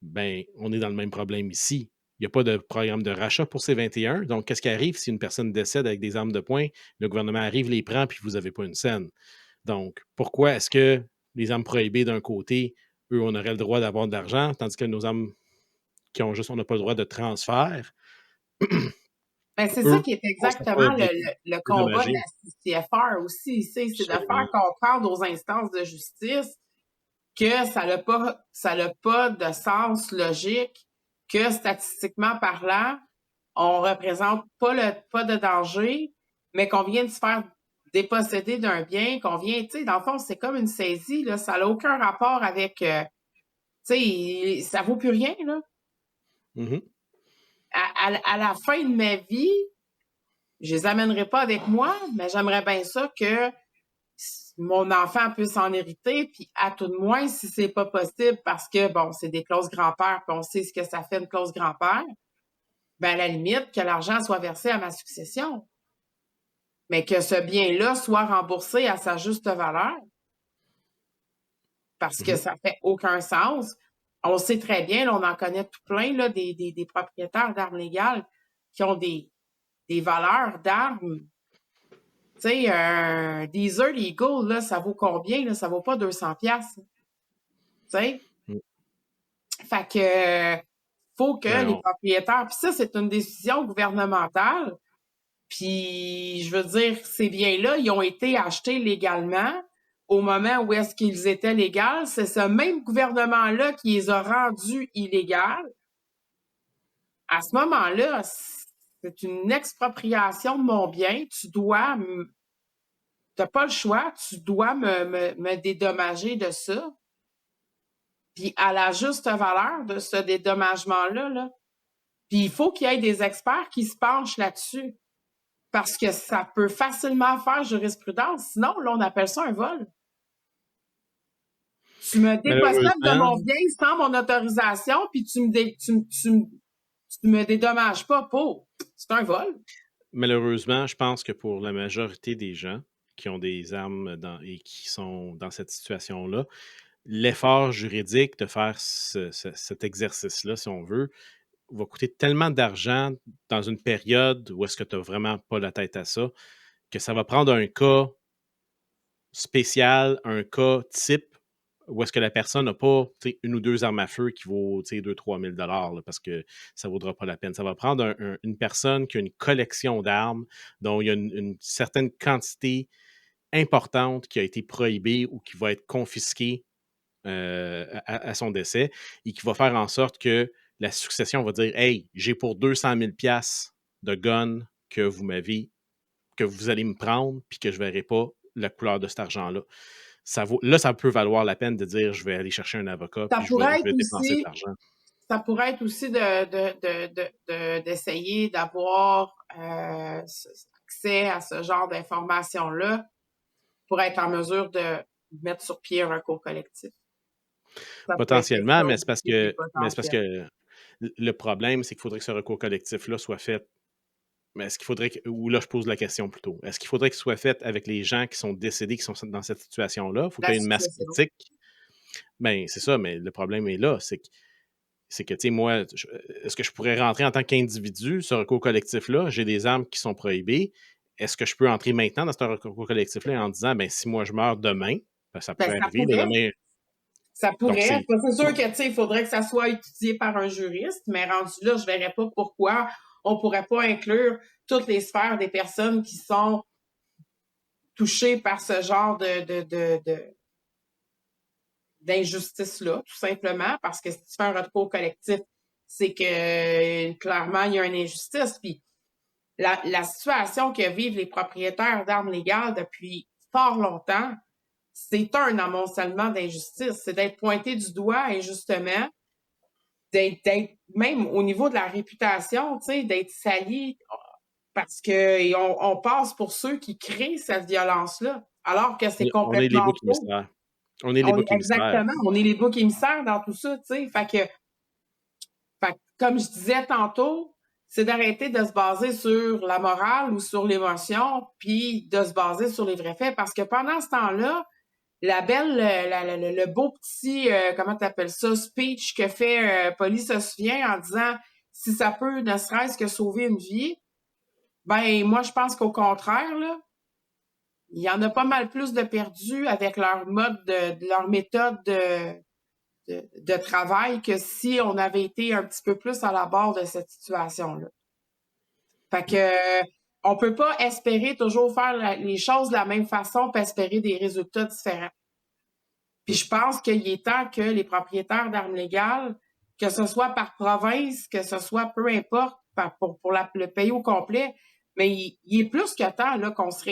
Ben, on est dans le même problème ici. Il n'y a pas de programme de rachat pour C21. Donc, qu'est-ce qui arrive si une personne décède avec des armes de poing? Le gouvernement arrive, les prend, puis vous n'avez pas une scène. Donc, pourquoi est-ce que les armes prohibées d'un côté, eux, on aurait le droit d'avoir de l'argent, tandis que nos armes qui ont juste, on n'a pas le droit de transfert? Ben, c'est ça Eux, qui est on ne sera pas exactement le combat de dédommagés. la CFR aussi, c'est de Absolument. faire comprendre aux instances de justice que ça n'a pas de sens logique, que statistiquement parlant, on représente pas de danger, mais qu'on vient de se faire déposséder d'un bien, qu'on vient, tu sais, dans le fond, c'est comme une saisie, là, ça n'a aucun rapport avec, tu sais, ça vaut plus rien, là. Mhm. À la fin de ma vie, je les amènerai pas avec moi, mais j'aimerais bien ça que mon enfant puisse en hériter, puis à tout de moins, si c'est pas possible, parce que, bon, c'est des clauses grand-père, puis on sait ce que ça fait une clause grand-père, ben à la limite, que l'argent soit versé à ma succession, mais que ce bien-là soit remboursé à sa juste valeur, parce que Mhm. ça fait aucun sens. On sait très bien, là, on en connaît tout plein, là, des propriétaires d'armes légales qui ont des valeurs d'armes. Tu sais, un Desert Eagle, là, ça vaut combien? Là? Ça vaut pas 200$. Tu sais? Mm. Fait que faut que Ben, les propriétaires... Puis ça, c'est une décision gouvernementale. Puis, je veux dire, ces biens-là, ils ont été achetés légalement au moment où est-ce qu'ils étaient légaux. C'est ce même gouvernement-là qui les a rendus illégaux. À ce moment-là, c'est une expropriation de mon bien. T'as pas le choix, tu dois me dédommager de ça. Puis à la juste valeur de ce dédommagement-là, là. Puis il faut qu'il y ait des experts qui se penchent là-dessus. Parce que ça peut facilement faire jurisprudence. Sinon, là, on appelle ça un vol. Tu me dépossèdes de malheureusement, mon bien sans mon autorisation, puis tu me dédommages pas pour. C'est un vol. malheureusement, je pense que pour la majorité des gens qui ont des armes et qui sont dans cette situation-là, l'effort juridique de faire cet exercice-là, si on veut, va coûter tellement d'argent dans une période où est-ce que tu n'as vraiment pas la tête à ça, que ça va prendre un cas spécial, un cas type, où est-ce que la personne n'a pas une ou deux armes à feu qui vaut 2 000 à 3 000 $ parce que ça ne vaudra pas la peine. Ça va prendre une personne qui a une collection d'armes dont il y a une certaine quantité importante qui a été prohibée ou qui va être confisquée à son décès et qui va faire en sorte que la succession va dire Hey, j'ai pour 200 000 $ de gun que vous allez me prendre puis que je ne verrai pas la couleur de cet argent-là. Ça peut valoir la peine de dire je vais aller chercher un avocat Ça puis je pourrait être vais dépenser de aussi, l'argent. ça pourrait être aussi d'essayer d'avoir accès à ce genre d'informations-là pour être en mesure de mettre sur pied un recours collectif. Ça peut être quelque Potentiellement, chose qui est mais c'est parce potentiel. que le problème, c'est qu'il faudrait que ce recours collectif-là soit fait. Mais est-ce qu'il faudrait ou là, je pose la question plutôt. Est-ce qu'il faudrait qu'il soit fait avec les gens qui sont décédés, qui sont dans cette situation-là? Il faut La qu'il y ait une masse succession. critique. Ben, c'est ça, mais le problème est là. C'est que, tu sais, moi, est-ce que je pourrais rentrer en tant qu'individu, ce recours collectif-là? J'ai des armes qui sont prohibées. Est-ce que je peux entrer maintenant dans ce recours collectif-là en disant, ben, si moi je meurs demain, ben, ça Ben, pourrait ça arriver, là, pourrait. demain. Ça Donc, pourrait. c'est. C'est sûr que, tu sais, il faudrait que ça soit étudié par un juriste, mais rendu là, je verrais pas pourquoi on pourrait pas inclure toutes les sphères des personnes qui sont touchées par ce genre d'injustice-là, tout simplement, parce que si tu fais un recours collectif, c'est que clairement, il y a une injustice. Puis la situation que vivent les propriétaires d'armes légales depuis fort longtemps, c'est un amoncellement d'injustice. C'est d'être pointé du doigt injustement, d'être même au niveau de la réputation, tu sais, d'être sali parce que on passe pour ceux qui créent cette violence-là, alors que c'est On est les complètement boucs faux. émissaires. On est les boucs émissaires. Exactement, on est les boucs émissaires dans tout ça, tu sais. Fait que, comme je disais tantôt, c'est d'arrêter de se baser sur la morale ou sur l'émotion, puis de se baser sur les vrais faits, parce que pendant ce temps-là, la belle, le beau petit, comment t'appelles ça, speech que fait Polly se souvient en disant si ça peut ne serait-ce que sauver une vie, ben moi je pense qu'au contraire, là, il y en a pas mal plus de perdus avec leur mode leur méthode de travail que si on avait été un petit peu plus à la barre de cette situation-là. Fait que on peut pas espérer toujours faire les choses de la même façon puis espérer des résultats différents. Puis je pense qu'il est temps que les propriétaires d'armes légales, que ce soit par province, que ce soit peu importe, pour le pays au complet, mais il est plus que temps là, qu'on se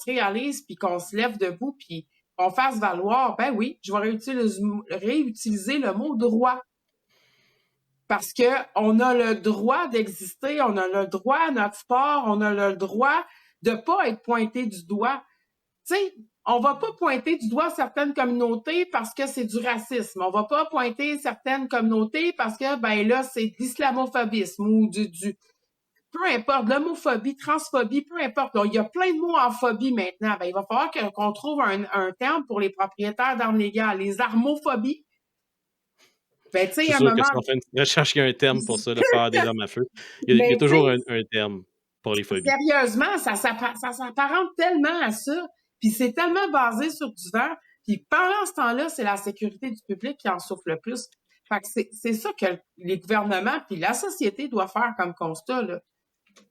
réalise, puis qu'on se lève debout, puis qu'on fasse valoir, ben oui, je vais réutiliser le mot droit. Parce que on a le droit d'exister, on a le droit à notre sport, on a le droit de pas être pointé du doigt. Tu sais, on va pas pointer du doigt certaines communautés parce que c'est du racisme. On va pas pointer certaines communautés parce que, ben là, c'est de l'islamophobisme ou peu importe, l'homophobie, transphobie, peu importe. Donc, il y a plein de mots en phobie maintenant. Ben, il va falloir qu'on trouve un terme pour les propriétaires d'armes légales. Les armophobies. Ben, tu Je sais, suis à un sûr que moment, si on fait une recherche, il y a un terme pour ça, le faire des armes à feu. Il y a ben, tu toujours sais, un terme pour les phobies. sérieusement, ça s'apparente tellement à ça. Puis c'est tellement basé sur du vent. Puis pendant ce temps-là, c'est la sécurité du public qui en souffre le plus. Fait que c'est ça que les gouvernements puis la société doit faire comme constat, là.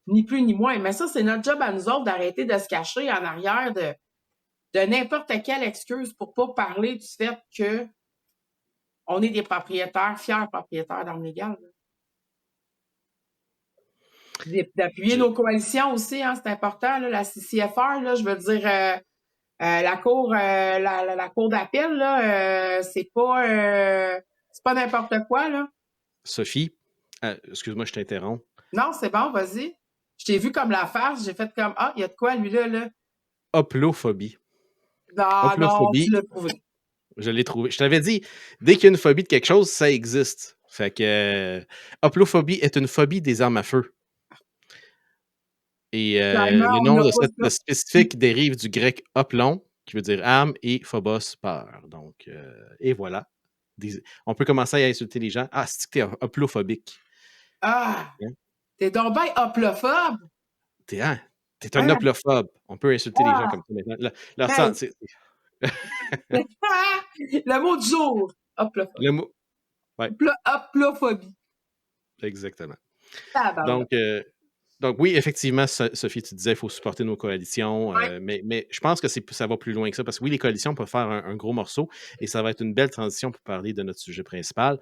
Ni plus ni moins. Mais ça, c'est notre job à nous autres d'arrêter de se cacher en arrière de n'importe quelle excuse pour pas parler du fait que on est des propriétaires, fiers propriétaires d'armes légales, là. D'appuyer Je- nos coalitions aussi, hein, c'est important, là, la CCFR, là, je veux dire, la cour, la cour d'appel, là, c'est pas n'importe quoi, là. Sophie, excuse-moi, je t'interromps. Non, c'est bon, vas-y. Je t'ai vu comme la face, j'ai fait comme, ah, il y a de quoi, lui, là. Hoplophobie. Non, non, tu Hoplophobie, l'as trouvé. je l'ai trouvé. Je t'avais dit, dès qu'il y a une phobie de quelque chose, ça existe. Fait que hoplophobie est une phobie des armes à feu. Et Finalement, le on nom n'a de pas cette ça. spécifique dérive du grec hoplon, qui veut dire âme, et phobos, peur. Donc, et voilà. On peut commencer à insulter les gens. Ah, c'est que t'es hoplophobique. Ah, Hein? t'es donc ben hoplophobe. T'es hein? T'es un Hein? hoplophobe. On peut insulter les gens Ah, comme ça maintenant. Leur hey. sens, Le mot du jour, hoplophobe. le mot. Ouais, Hoplophobie. exactement. Ah, ben, Donc, oui, effectivement, Sophie, tu disais qu'il faut supporter nos coalitions, ouais. mais je pense que ça va plus loin que ça, parce que oui, les coalitions peuvent faire un gros morceau, et ça va être une belle transition pour parler de notre sujet principal,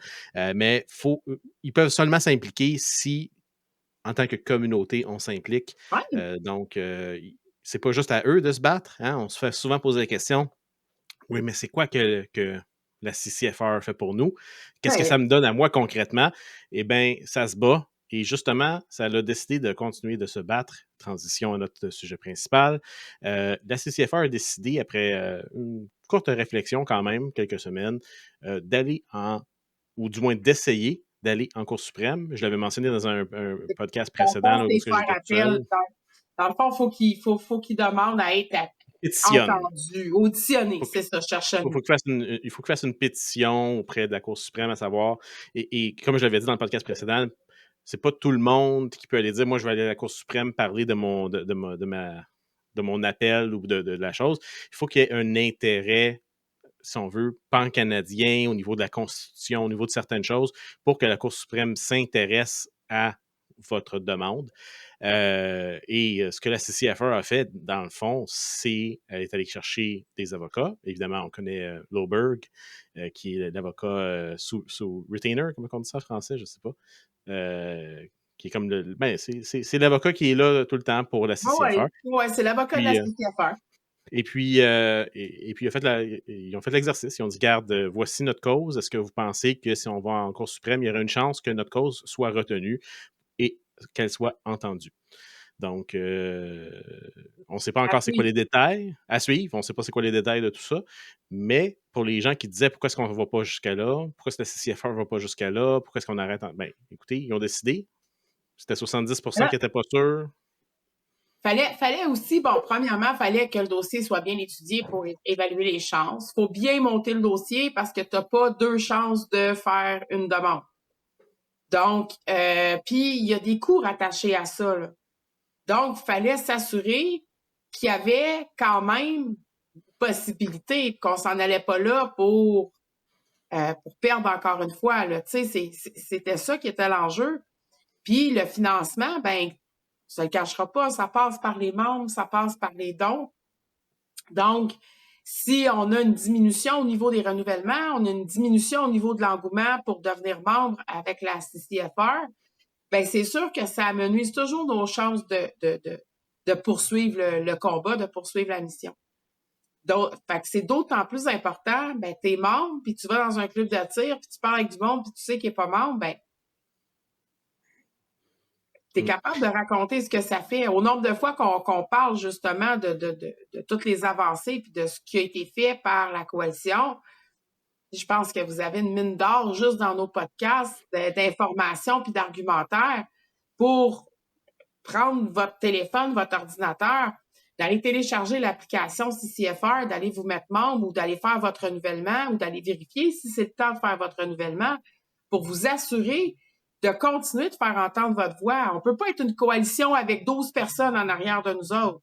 mais ils peuvent seulement s'impliquer si, en tant que communauté, on s'implique. Ouais. Donc, c'est pas juste à eux de se battre, hein? On se fait souvent poser la question, oui, mais c'est quoi que la CCFR fait pour nous? Qu'est-ce que Ben, ça me donne à moi concrètement? Eh bien, ça se bat. Et justement, ça a décidé de continuer de se battre. Transition à notre sujet principal. La CCFR a décidé, après une courte réflexion quand même, quelques semaines, d'aller ou du moins d'essayer d'aller en Cour suprême. Je l'avais mentionné dans un podcast Dans le précédent fond, là, où c'est j'étais faire tout seul. appel. Dans le fond, faut qu'il demande à être Pétitionne. entendu, auditionné. C'est ça, je cherche Il faut qu'il fasse une pétition auprès de la Cour suprême, à savoir, et comme je l'avais dit dans le podcast précédent, c'est pas tout le monde qui peut aller dire, moi, je vais aller à la Cour suprême parler de mon appel ou de la chose. Il faut qu'il y ait un intérêt, si on veut, pan-canadien au niveau de la Constitution, au niveau de certaines choses, pour que la Cour suprême s'intéresse à votre demande. Et ce que la CCFR a fait, dans le fond, c'est elle est allée chercher des avocats. Évidemment, on connaît Loberg, qui est l'avocat sous retainer, comment on dit ça en français, je ne sais pas. Qui est comme c'est l'avocat qui est là tout le temps pour la CCFR. Oui, c'est l'avocat de la Puis, CCFR. et puis, ils ont fait l'exercice. Ils ont dit, garde, voici notre cause. Est-ce que vous pensez que si on va en Cour suprême, il y aurait une chance que notre cause soit retenue et qu'elle soit entendue? Donc, on ne sait pas encore c'est quoi les détails à suivre. On ne sait pas c'est quoi les détails de tout ça. Mais pour les gens qui disaient pourquoi est-ce qu'on ne va pas jusqu'à là, pourquoi est-ce que la CCFR ne va pas jusqu'à là, pourquoi est-ce qu'on arrête Ben, écoutez, ils ont décidé. C'était 70% qui n'étaient pas sûrs. Fallait aussi, premièrement, fallait que le dossier soit bien étudié pour évaluer les chances. Il faut bien monter le dossier parce que tu n'as pas 2 chances de faire une demande. Donc, puis il y a des coûts rattachés à ça, là. Donc, il fallait s'assurer qu'il y avait quand même possibilité qu'on s'en allait pas là pour perdre encore une fois, là. Tu sais, c'était ça qui était l'enjeu. Puis le financement, ben, ça ne le cachera pas, ça passe par les membres, ça passe par les dons. Donc, si on a une diminution au niveau des renouvellements, on a une diminution au niveau de l'engouement pour devenir membre avec la CCFR, ben c'est sûr que ça amenuise toujours nos chances de poursuivre le combat, de poursuivre la mission. Donc, fait que c'est d'autant plus important, ben t'es membre, puis tu vas dans un club de tir, puis tu parles avec du monde, puis tu sais qu'il n'est pas membre, ben tu es capable de raconter ce que ça fait. Au nombre de fois qu'on parle justement de toutes les avancées puis de ce qui a été fait par la coalition, je pense que vous avez une mine d'or juste dans nos podcasts d'informations puis d'argumentaires pour prendre votre téléphone, votre ordinateur, d'aller télécharger l'application CCFR, d'aller vous mettre membre ou d'aller faire votre renouvellement ou d'aller vérifier si c'est le temps de faire votre renouvellement pour vous assurer de continuer de faire entendre votre voix. On ne peut pas être une coalition avec 12 personnes en arrière de nous autres.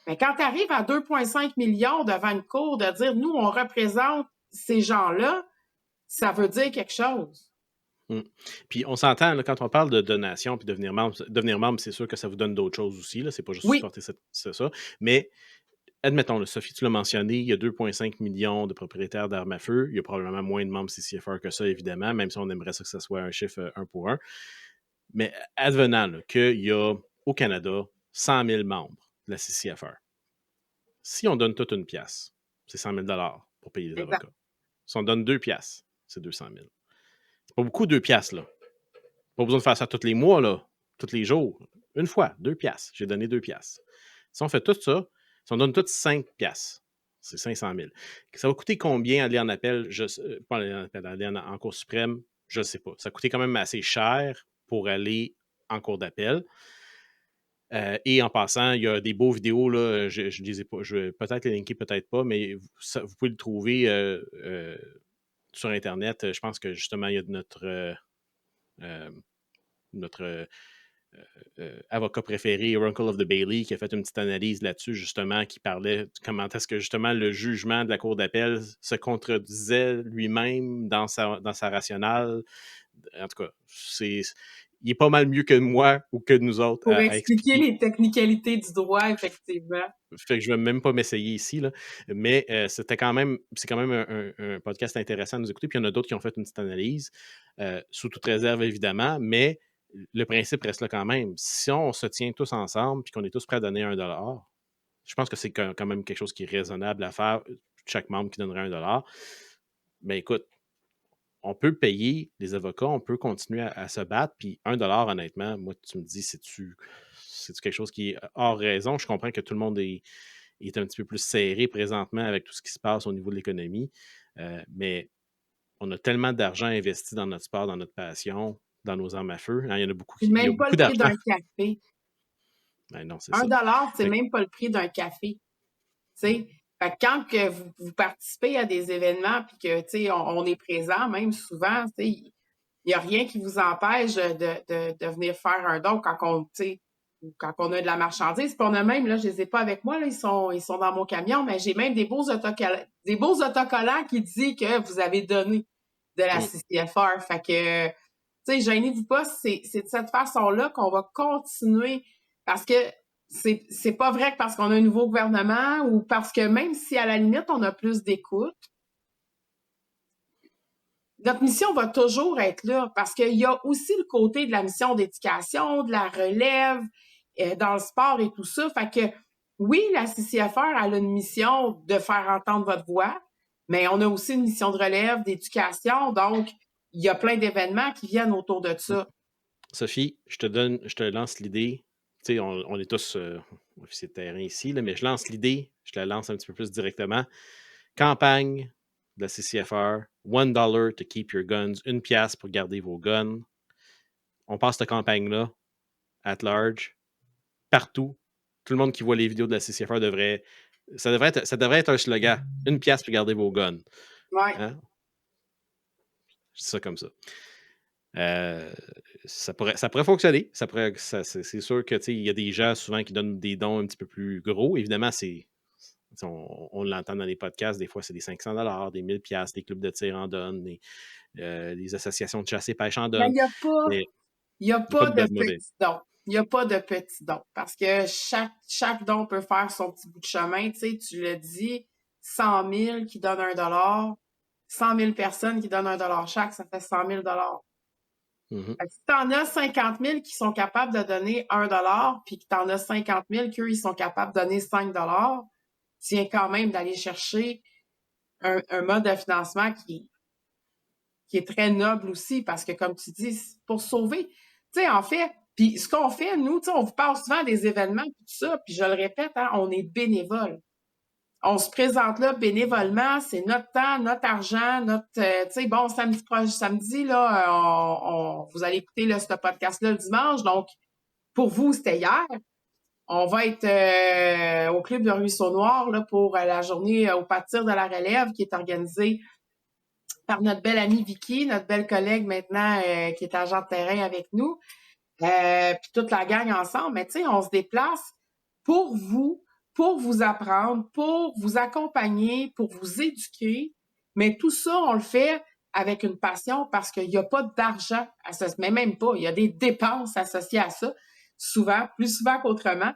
Mais quand tu arrives à 2,5 millions devant une cour, de dire, nous, on représente ces gens-là, ça veut dire quelque chose. Puis on s'entend, là, quand on parle de donation puis devenir membre, c'est sûr que ça vous donne d'autres choses aussi. C'est pas juste supporter ça. Mais admettons, là, Sophie, tu l'as mentionné, il y a 2,5 millions de propriétaires d'armes à feu. Il y a probablement moins de membres CCFR que ça, évidemment, même si on aimerait ça que ce soit un chiffre 1 pour 1. Mais advenant qu'il y a au Canada 100 000 membres de la CCFR, si on donne toute une pièce, c'est 100 000 pour payer les avocats. Si on donne 2 pièces, c'est 200 000. C'est pas beaucoup 2 pièces, là. Pas besoin de faire ça tous les mois, là, tous les jours. Une fois, 2 pièces. J'ai donné 2 pièces. Si on fait tout ça, si on donne toutes 5 pièces, c'est 500 000. Ça va coûter combien aller en appel? Pas aller en appel, aller en Cour suprême, je ne sais pas. Ça a coûté quand même assez cher pour aller en cour d'appel. Et en passant, il y a des beaux vidéos, là, je ne les ai pas, je vais peut-être les linker, peut-être pas, mais vous pouvez le trouver sur Internet. Je pense que justement, il y a notre avocat préféré, Uncle of the Bailey, qui a fait une petite analyse là-dessus, justement, qui parlait de comment est-ce que, justement, le jugement de la Cour d'appel se contredisait lui-même dans sa rationale. En tout cas, il est pas mal mieux que moi ou que nous autres pour à expliquer les technicalités du droit, effectivement. Fait que je vais même pas m'essayer ici, là. Mais c'est quand même un podcast intéressant à nous écouter. Puis il y en a d'autres qui ont fait une petite analyse, sous toute réserve, évidemment, mais le principe reste là quand même. Si on se tient tous ensemble puis qu'on est tous prêts à donner $1, je pense que c'est quand même quelque chose qui est raisonnable à faire, chaque membre qui donnerait $1. Mais écoute, on peut payer les avocats, on peut continuer à se battre, puis 1 $, honnêtement, moi, tu me dis, c'est-tu quelque chose qui est hors raison? Je comprends que tout le monde est un petit peu plus serré présentement avec tout ce qui se passe au niveau de l'économie, mais on a tellement d'argent investi dans notre sport, dans notre passion, dans nos armes à feu. Hein, il y en a beaucoup C'est il y a même pas beaucoup le prix d'argent. d'un café. Ben non, c'est ça. 1 $, c'est Fait même pas le prix d'un café. Tu sais, fait que quand que vous participez à des événements puis que, tu sais, on est présent, même souvent, tu sais, il n'y a rien qui vous empêche de venir faire un don quand on, tu sais, ou quand on a de la marchandise. Puis on a même, là, je les ai pas avec moi, là, ils sont dans mon camion, mais j'ai même des beaux autocollants qui disent que vous avez donné de la Mmh. CCFR. Fait que, tu sais, gênez-vous pas, c'est de cette façon-là qu'on va continuer parce que c'est pas vrai que parce qu'on a un nouveau gouvernement ou parce que même si à la limite on a plus d'écoute, notre mission va toujours être là parce qu'il y a aussi le côté de la mission d'éducation, de la relève dans le sport et tout ça. Fait que oui, la CCFR elle a une mission de faire entendre votre voix, mais on a aussi une mission de relève, d'éducation. Donc, il y a plein d'événements qui viennent autour de ça. Sophie, je te lance l'idée. Tu sais, on est tous officiers de terrain ici, là, mais je lance l'idée, je la lance un petit peu plus directement. Campagne de la CCFR, $1 to keep your guns, 1$ pour garder vos guns. On passe cette campagne-là, at large, partout. Tout le monde qui voit les vidéos de la CCFR ça devrait être un slogan. 1$ pour garder vos guns. Ouais. Hein? Je dis ça comme ça. Ça pourrait fonctionner. C'est sûr que il y a des gens souvent qui donnent des dons un petit peu plus gros. Évidemment, on l'entend dans les podcasts, des fois c'est des 500$, des 1000$, des clubs de tir en donnent, les associations de chasse et pêche en Mais donnent. il n'y a Il n'y a pas pas de de mauvais. petits dons. Il n'y a pas de petits dons parce que chaque don peut faire son petit bout de chemin. Tu sais, tu le dis, 100 000 qui donnent $1, 100 000 personnes qui donnent $1 chaque, ça fait 100 000 Mhm. Fait que si tu en as 50 000 qui sont capables de donner $1, puis que tu en as 50 000 qu'eux, ils sont capables de donner 5 tu viens quand même d'aller chercher un mode de financement qui est très noble aussi, parce que comme tu dis, c'est pour sauver. Tu sais, en fait, puis ce qu'on fait, nous, tu sais, on vous parle souvent des événements, tout ça, puis je le répète, hein, on est bénévole. On se présente là bénévolement, c'est notre temps, notre argent, notre, tu sais, bon, samedi, là, vous allez écouter là, ce podcast-là le dimanche, donc pour vous, c'était hier. On va être au Club de Ruisseau Noir là, pour la journée au pâtir de la relève qui est organisée par notre belle amie Vicky, notre belle collègue maintenant qui est agent de terrain avec nous, puis toute la gang ensemble. Mais tu sais, on se déplace pour vous apprendre, pour vous accompagner, pour vous éduquer. Mais tout ça, on le fait avec une passion parce qu'il n'y a pas d'argent associé, mais même pas. Il y a des dépenses associées à ça, souvent, plus souvent qu'autrement.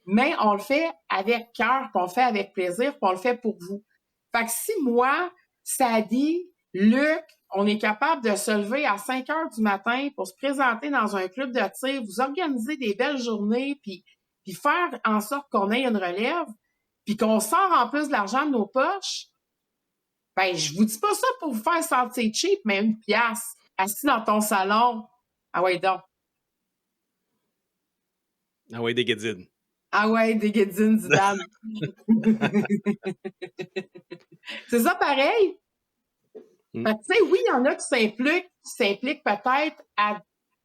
Mais on le fait avec cœur, puis on le fait avec plaisir, puis on le fait pour vous. Fait que si moi, Sadie, Luc, on est capable de se lever à 5 heures du matin pour se présenter dans un club de tir, vous organiser des belles journées, puis faire en sorte qu'on ait une relève, puis qu'on sort en plus de l'argent de nos poches, ben je vous dis pas ça pour vous faire sentir cheap, mais 1$, assis dans ton salon. Ah ouais, donc. Ah ouais, des guédines. Ah ouais, des guédines du Dan. C'est ça pareil. Fait que, tu sais, oui, il y en a qui s'impliquent peut-être à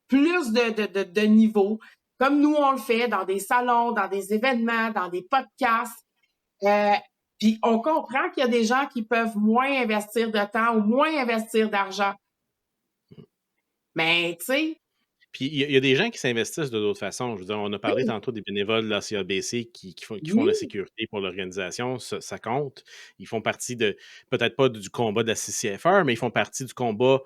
plus de niveaux, comme nous, on le fait dans des salons, dans des événements, dans des podcasts. Puis on comprend qu'il y a des gens qui peuvent moins investir de temps ou moins investir d'argent. Mais, tu sais... Puis il y a des gens qui s'investissent de d'autres façons. Je veux dire, on a parlé Oui. tantôt des bénévoles de la CABC qui font la sécurité pour l'organisation. Ça compte. Ils font partie peut-être pas du combat de la CCFR, mais ils font partie du combat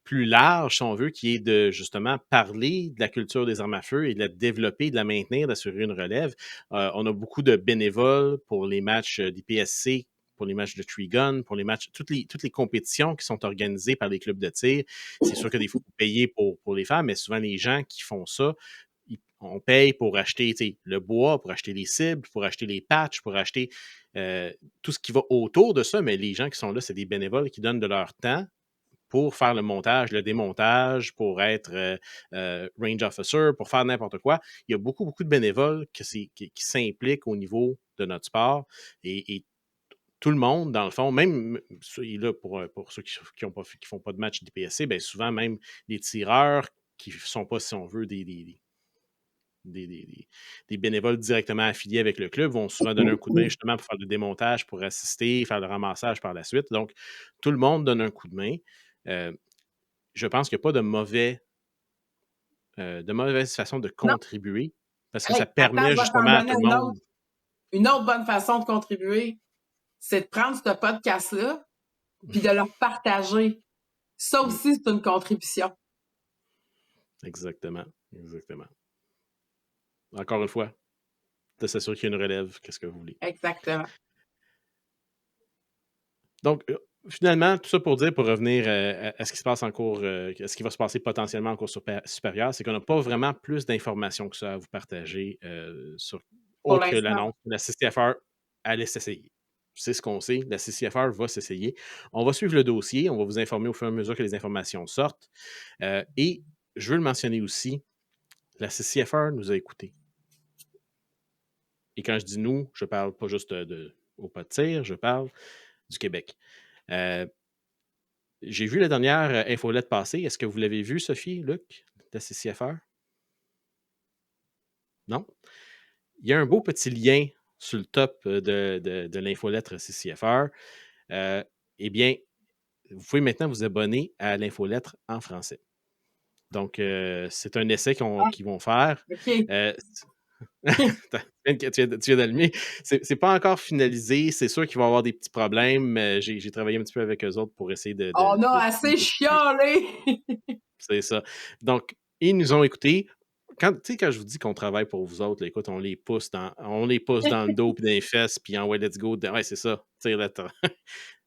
plus large, si on veut, qui est de justement parler de la culture des armes à feu et de la développer, de la maintenir, d'assurer une relève. On a beaucoup de bénévoles pour les matchs des PSC, pour les matchs de Tree Gun, pour les matchs, toutes les compétitions qui sont organisées par les clubs de tir. C'est sûr que des fois, il faut payer pour les faire, mais souvent, les gens qui font ça, on paye pour acheter le bois, pour acheter les cibles, pour acheter les patchs, pour acheter tout ce qui va autour de ça, mais les gens qui sont là, c'est des bénévoles qui donnent de leur temps pour faire le montage, le démontage, pour être range officer, pour faire n'importe quoi. Il y a beaucoup, beaucoup de bénévoles qui s'impliquent au niveau de notre sport et tout le monde, dans le fond, même là, pour ceux qui font pas de match d'IPSC, bien souvent même les tireurs qui ne sont pas, si on veut, des bénévoles directement affiliés avec le club vont souvent donner un coup de main justement pour faire le démontage, pour assister, faire le ramassage par la suite. Donc, tout le monde donne un coup de main. Je pense qu'il n'y a pas de mauvaise façon de Non. contribuer parce que ça permet justement à tout le monde. Une autre bonne façon de contribuer, c'est de prendre ce podcast-là puis de le partager. Ça aussi, c'est une contribution. Exactement. Encore une fois, de s'assurer qu'il y a une relève, qu'est-ce que vous voulez. Exactement. Donc, finalement, tout ça pour revenir à ce qui se passe en cours, à ce qui va se passer potentiellement en cours supérieur, c'est qu'on n'a pas vraiment plus d'informations que ça à vous partager autre que l'annonce. La CCFR allait s'essayer. C'est ce qu'on sait. La CCFR va s'essayer. On va suivre le dossier. On va vous informer au fur et à mesure que les informations sortent. Et je veux le mentionner aussi, la CCFR nous a écoutés. Et quand je dis nous, je parle pas juste au pas de tir, je parle du Québec. J'ai vu la dernière infolette passer. Est-ce que vous l'avez vue, Sophie, Luc, de la CCFR? Non? Il y a un beau petit lien sur le top de l'infolettre CCFR. Eh bien, vous pouvez maintenant vous abonner à l'infolettre en français. Donc, c'est un essai qu'ils vont faire. OK. Tu viens d'allumer. C'est pas encore finalisé. C'est sûr qu'il va y avoir des petits problèmes. J'ai travaillé un petit peu avec eux autres pour essayer de... On a assez chialé! C'est ça. Donc, ils nous ont écoutés. Quand je vous dis qu'on travaille pour vous autres, là, écoute, on les pousse dans le dos puis dans les fesses, puis en ouais, let's go. Ouais, c'est ça.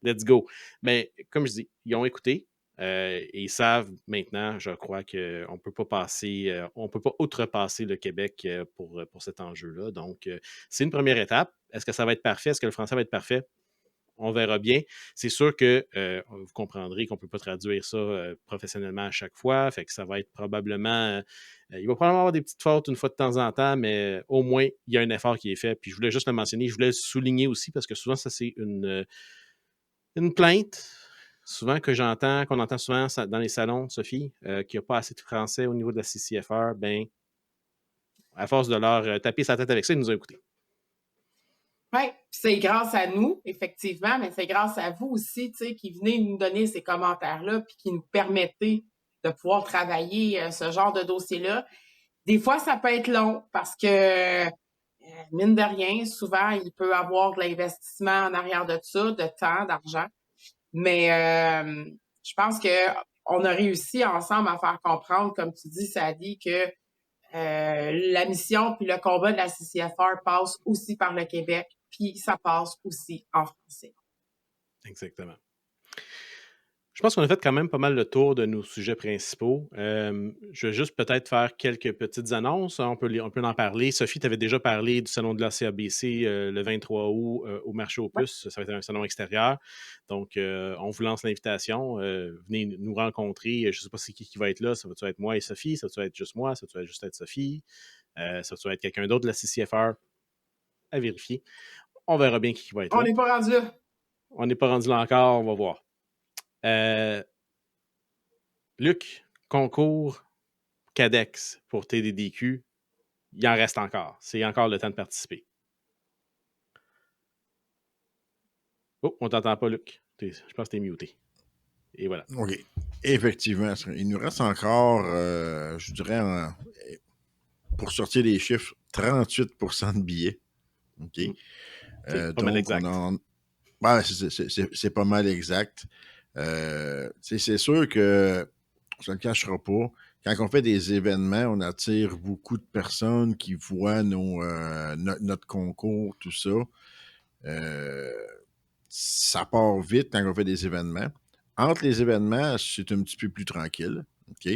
Let's go. Mais comme je dis, ils ont écouté. Et ils savent maintenant, je crois, qu'on ne peut pas passer, on peut pas outrepasser le Québec pour cet enjeu-là. Donc, c'est une première étape. Est-ce que ça va être parfait? Est-ce que le français va être parfait? On verra bien. C'est sûr que vous comprendrez qu'on ne peut pas traduire ça professionnellement à chaque fois. Fait que ça va être probablement... il va probablement avoir des petites fautes une fois de temps en temps, mais au moins, il y a un effort qui est fait. Puis je voulais juste le mentionner. Je voulais le souligner aussi parce que souvent, ça, c'est une plainte. Souvent qu'on entend souvent dans les salons, Sophie, qu'il n'y a pas assez de français au niveau de la CCFR. Ben, à force de leur taper sa tête avec ça, ils nous ont écoutés. Oui, c'est grâce à nous, effectivement, mais c'est grâce à vous aussi, qui venez nous donner ces commentaires-là puis qui nous permettez de pouvoir travailler ce genre de dossier-là. Des fois, ça peut être long parce que, mine de rien, souvent, il peut y avoir de l'investissement en arrière de ça, de temps, d'argent. Mais je pense qu'on a réussi ensemble à faire comprendre, comme tu dis, Sadi, que la mission puis le combat de la CCFR passe aussi par le Québec, puis ça passe aussi en français. Exactement. Je pense qu'on a fait quand même pas mal le tour de nos sujets principaux. Je vais juste peut-être faire quelques petites annonces. On peut en parler. Sophie, tu avais déjà parlé du salon de la CABC le 23 août au marché aux puces. Ça va être un salon extérieur. Donc, on vous lance l'invitation. Venez nous rencontrer. Je ne sais pas c'est qui va être là. Ça va-tu être moi et Sophie? Ça va-tu être juste moi? Ça va-tu juste être Sophie? Ça va être quelqu'un d'autre de la CCFR? À vérifier. On verra bien qui va être là. On n'est pas rendu là. On n'est pas rendu là encore. On va voir. Luc, concours Cadex pour TDDQ, il en reste encore. C'est encore le temps de participer. Oh, on t'entend pas, Luc. Je pense que t'es muté. Et voilà. OK. Effectivement, il nous reste encore, je dirais, pour sortir les chiffres, 38% de billets. OK. C'est pas mal exact. C'est pas mal exact. C'est sûr que, ça ne le cachera pas, quand on fait des événements, on attire beaucoup de personnes qui voient notre concours, tout ça. Ça part vite quand on fait des événements. Entre les événements, c'est un petit peu plus tranquille. OK?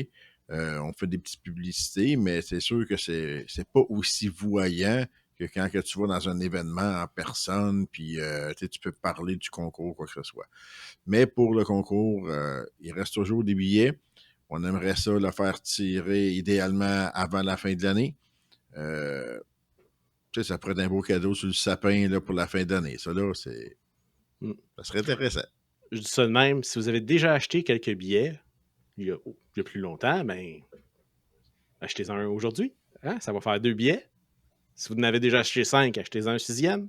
On fait des petites publicités, mais c'est sûr que c'est pas aussi voyant que quand que tu vas dans un événement en personne, puis tu peux parler du concours, quoi que ce soit. Mais pour le concours, il reste toujours des billets. On aimerait ça le faire tirer idéalement avant la fin de l'année. Ça pourrait être un beau cadeau sur le sapin là, pour la fin d'année. Ça, là, ça serait intéressant. Je dis ça de même. Si vous avez déjà acheté quelques billets, il y a plus longtemps, ben, achetez-en un aujourd'hui. Hein? Ça va faire 2 billets. Si vous en avez déjà acheté 5, achetez-en un 6e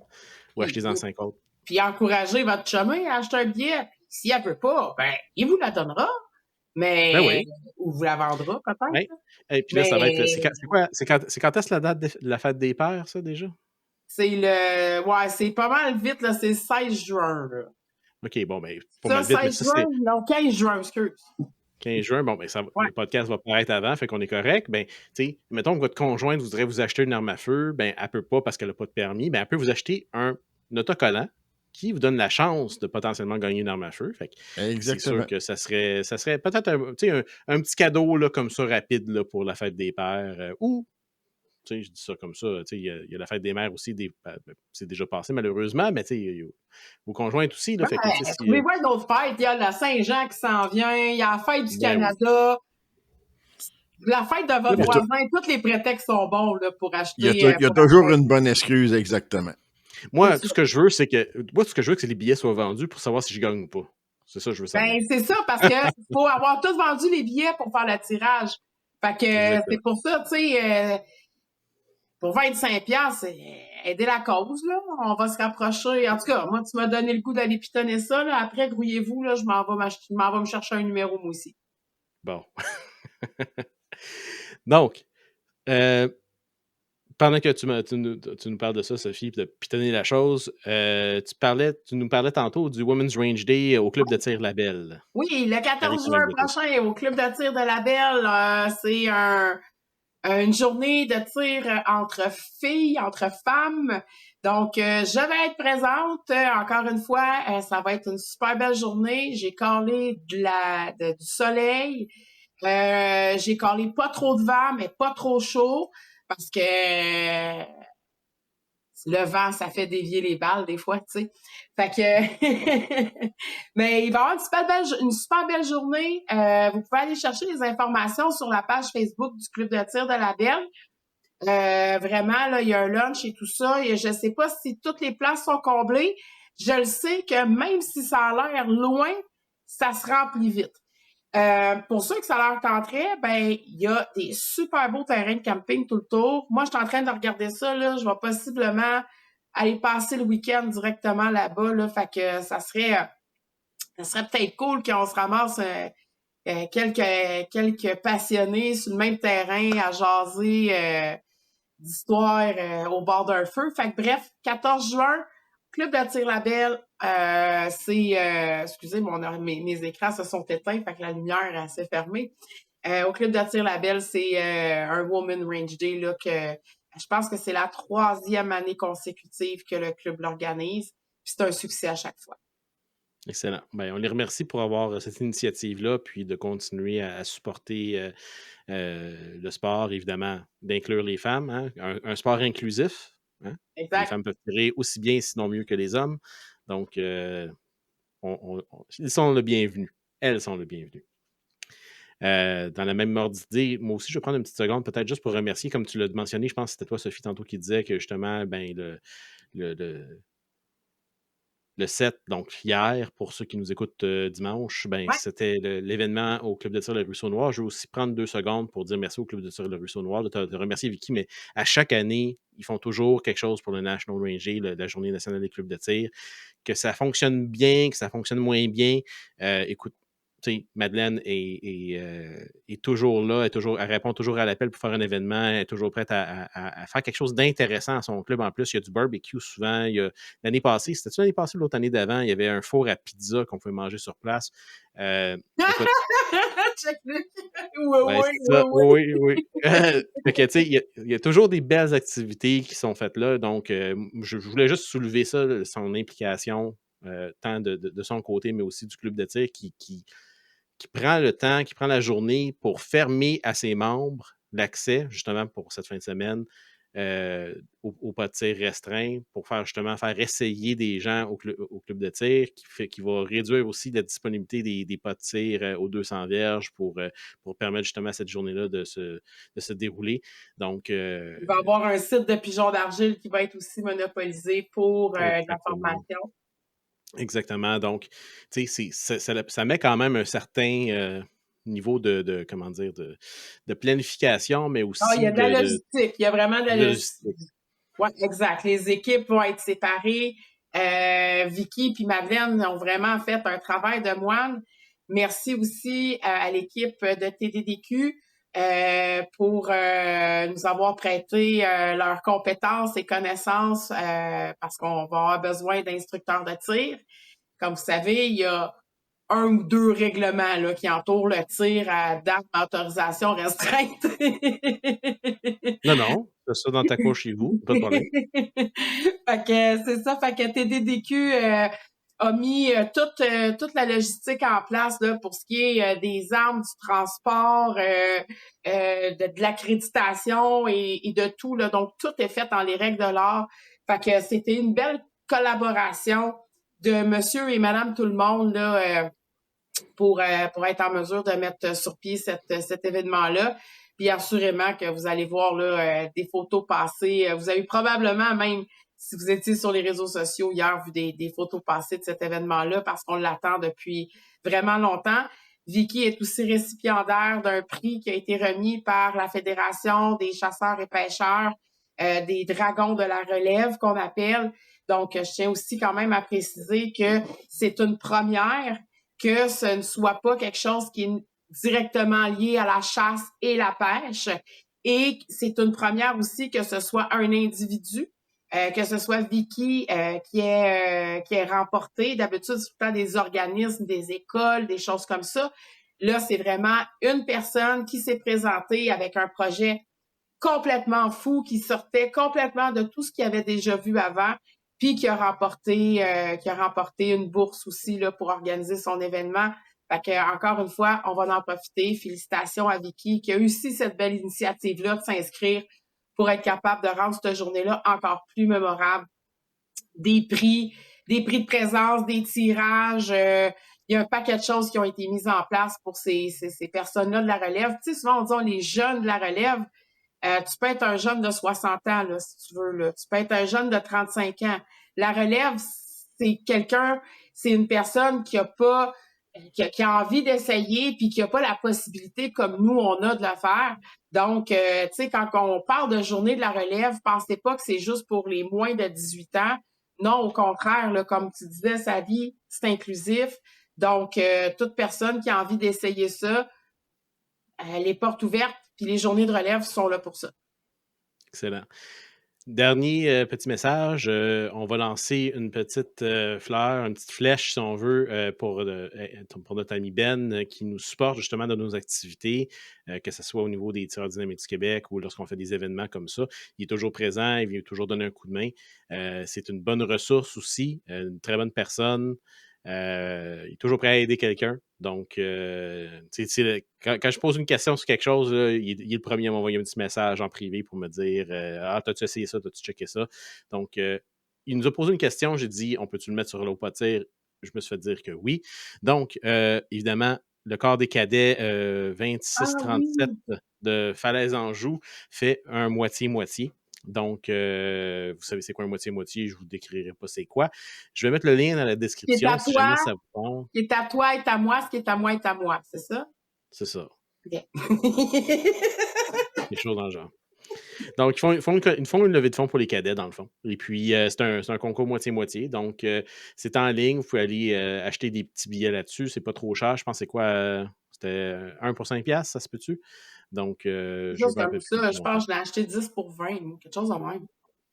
ou achetez-en 5 autres. Puis encouragez votre chemin à acheter un billet. Si elle peut pas, ben, il vous la donnera. Mais, Ben oui. ou vous la vendra peut-être. Ouais. Et puis là, ça va être. C'est quand est-ce la date de la fête des pères, ça, déjà? C'est pas mal vite, là. C'est le 16 juin, là. OK, bon, ben, pas Ça, mal vite, mais 16 ça, c'est juin, non, 15 juin, excuse. 15 juin. Bon, ben, Ouais. le podcast va paraître avant, fait qu'on est correct. Ben, tu sais, mettons que votre conjointe voudrait vous acheter une arme à feu, ben, elle peut pas parce qu'elle n'a pas de permis, ben, elle peut vous acheter un autocollant qui vous donne la chance de potentiellement gagner une arme à feu. Fait que c'est sûr que ça serait peut-être un petit cadeau là, comme ça rapide là, pour la fête des pères. Ou, je dis ça comme ça, il y a la fête des mères aussi, c'est déjà passé malheureusement, mais il y a vos conjointes aussi. Là, fait que, trouvez-vous une autre fête, il y a la Saint-Jean qui s'en vient, il y a la fête du Ben Canada. La fête de votre voisin, tous les prétextes sont bons là, pour acheter. Il y a toujours une bonne excuse, exactement. Moi, tout ce que je veux, c'est que les billets soient vendus pour savoir si je gagne ou pas. C'est ça que je veux savoir. Ben, c'est ça, parce que faut avoir tous vendu les billets pour faire le tirage. Fait que c'est pour ça, tu sais, pour 25$, aider la cause, là. On va se rapprocher. En tout cas, moi, tu m'as donné le goût d'aller pitonner ça, là. Après, grouillez-vous, là, je m'en vais me chercher un numéro, moi aussi. Bon. Donc, pendant que tu nous parles de ça, Sophie, de pitonner la chose, tu nous parlais tantôt du Women's Range Day au Club de tir Labelle. Oui, le 14 juin prochain, au Club de tir de Labelle, c'est une journée de tir entre filles, entre femmes. Donc, je vais être présente. Encore une fois, ça va être une super belle journée. J'ai calé du soleil. J'ai calé pas trop de vent, mais pas trop chaud. Parce que le vent, ça fait dévier les balles des fois, tu sais. Fait que mais il va y avoir une super belle journée. Vous pouvez aller chercher les informations sur la page Facebook du Club de tir de Labelle. Vraiment, là, il y a un lunch et tout ça. Et je sais pas si toutes les places sont comblées. Je le sais que même si ça a l'air loin, ça se remplit vite. Pour ceux que ça leur tenterait, ben, il y a des super beaux terrains de camping tout le tour. Moi, je suis en train de regarder ça, là. Je vais possiblement aller passer le week-end directement là-bas, là. Fait que ça serait peut-être cool qu'on se ramasse quelques passionnés sur le même terrain à jaser d'histoire au bord d'un feu. Fait que bref, 14 juin, Club de tir Labelle, excusez, mes écrans se sont éteints, fait que la lumière s'est fermée. Au Club de tir Labelle, c'est un Woman Range Day là, que je pense que c'est la 3e année consécutive que le club l'organise. Puis c'est un succès à chaque fois. Excellent. Ben, on les remercie pour avoir cette initiative-là, puis de continuer à supporter le sport, évidemment, d'inclure les femmes. Hein? Un sport inclusif. Hein? Les femmes peuvent tirer aussi bien, sinon mieux que les hommes. Donc, ils sont le bienvenu. Elles sont le bienvenu. Dans la même ordre d'idée, moi aussi, je vais prendre une petite seconde, peut-être juste pour remercier, comme tu l'as mentionné, je pense que c'était toi, Sophie, tantôt, qui disait que justement, ben, le 7, donc hier, pour ceux qui nous écoutent dimanche, ben, c'était l'événement au Club de tir Le Ruisseau Noir. Je vais aussi prendre 2 secondes pour dire merci au Club de tir Le Ruisseau Noir, de te remercier, Vicky, mais à chaque année, ils font toujours quelque chose pour le National Range Day, la Journée nationale des clubs de tir. Que ça fonctionne bien, que ça fonctionne moins bien. Écoute, Madeleine est toujours là, elle répond toujours à l'appel pour faire un événement, elle est toujours prête à faire quelque chose d'intéressant à son club. En plus, il y a du barbecue souvent. L'année passée, c'était-tu l'année passée ou l'autre année d'avant, il y avait un four à pizza qu'on pouvait manger sur place. Écoute, oui. Fait que, il y a toujours des belles activités qui sont faites là. Donc, je voulais juste soulever ça, son implication, tant de son côté, mais aussi du club de tir qui prend le temps, qui prend la journée pour fermer à ses membres l'accès, justement, pour cette fin de semaine, au pas de tir restreint pour faire essayer des gens au club de tir, qui va réduire aussi la disponibilité des pas de tir aux 200 verges pour permettre justement à cette journée-là de se dérouler. Donc, Il va y avoir un site de pigeons d'argile qui va être aussi monopolisé pour la formation. Exactement. Donc, tu sais, ça met quand même un certain niveau de comment dire, de planification, mais aussi il y a de la logistique. Il y a vraiment de la logistique. Oui, exact. Les équipes vont être séparées. Vicky et Madeleine ont vraiment fait un travail de moine. Merci aussi à l'équipe de TDDQ pour nous avoir prêté leurs compétences et connaissances parce qu'on va avoir besoin d'instructeurs de tir. Comme vous savez, il y a 1 ou 2 règlements là, qui entourent le tir à date d'autorisation restreinte. Non, c'est ça dans ta cour chez vous, pas de problème. Fait que c'est ça, fait que TDDQ a mis toute la logistique en place là, pour ce qui est des armes, du transport, de l'accréditation et de tout. Là. Donc, tout est fait dans les règles de l'art. Fait que c'était une belle collaboration de monsieur et madame tout le monde là, pour être en mesure de mettre sur pied cet événement-là. Puis assurément que vous allez voir là, des photos passées. Vous avez probablement même, si vous étiez sur les réseaux sociaux hier, vu des photos passées de cet événement-là parce qu'on l'attend depuis vraiment longtemps. Vicky est aussi récipiendaire d'un prix qui a été remis par la Fédération des chasseurs et pêcheurs des dragons de la relève qu'on appelle. Donc, je tiens aussi quand même à préciser que c'est une première, que ce ne soit pas quelque chose qui est directement lié à la chasse et la pêche. Et c'est une première aussi que ce soit un individu, que ce soit Vicky qui est remporté. D'habitude, c'est tout le temps des organismes, des écoles, des choses comme ça. Là, c'est vraiment une personne qui s'est présentée avec un projet complètement fou, qui sortait complètement de tout ce qu'il avait déjà vu avant, puis qui a remporté une bourse aussi là, pour organiser son événement. Fait que, encore une fois, on va en profiter. Félicitations à Vicky qui a eu aussi cette belle initiative-là de s'inscrire pour être capable de rendre cette journée-là encore plus mémorable. Des prix de présence, des tirages. Il y a un paquet de choses qui ont été mises en place pour ces personnes-là de la relève. Tu sais, souvent, on dit les jeunes de la relève. Tu peux être un jeune de 60 ans, là, si tu veux. Là. Tu peux être un jeune de 35 ans. La relève, c'est une personne qui a envie d'essayer puis qui a pas la possibilité comme nous, on a de le faire. Donc, tu sais, quand on parle de journée de la relève, pensez pas que c'est juste pour les moins de 18 ans. Non, au contraire, là, comme tu disais, Sally, c'est inclusif. Donc, toute personne qui a envie d'essayer ça, les portes ouvertes, puis les journées de relève sont là pour ça. Excellent. Dernier petit message, on va lancer une petite fleur, une petite flèche, si on veut, pour notre ami Ben qui nous supporte justement dans nos activités, que ce soit au niveau des tireurs dynamiques du Québec ou lorsqu'on fait des événements comme ça. Il est toujours présent, il vient toujours donner un coup de main. C'est une bonne ressource aussi, une très bonne personne. Il est toujours prêt à aider quelqu'un. Donc, quand je pose une question sur quelque chose, là, il est le premier à m'envoyer un petit message en privé pour me dire t'as-tu essayé ça, t'as-tu checké ça? Donc, il nous a posé une question. J'ai dit on peut-tu le mettre sur l'eau pas tir? Je me suis fait dire que oui. Donc, évidemment, le corps des cadets 26-37 de Falaise-Anjou fait un moitié-moitié. Donc, vous savez c'est quoi un moitié-moitié, je ne vous décrirai pas c'est quoi. Je vais mettre le lien dans la description si jamais ça vous tente. Ce qui est à toi est à moi, ce qui est à moi est à moi, c'est ça? C'est ça. Bien. Quelque chose dans le genre. Donc, ils font une levée de fonds pour les cadets, dans le fond. Et puis, c'est un concours moitié-moitié. Donc, c'est en ligne. Vous pouvez aller acheter des petits billets là-dessus. C'est pas trop cher. Je pense que c'est quoi? C'était 1 pour 5 $, ça se peut-tu? Donc, je pense que je l'ai acheté 10 pour 20, quelque chose de même.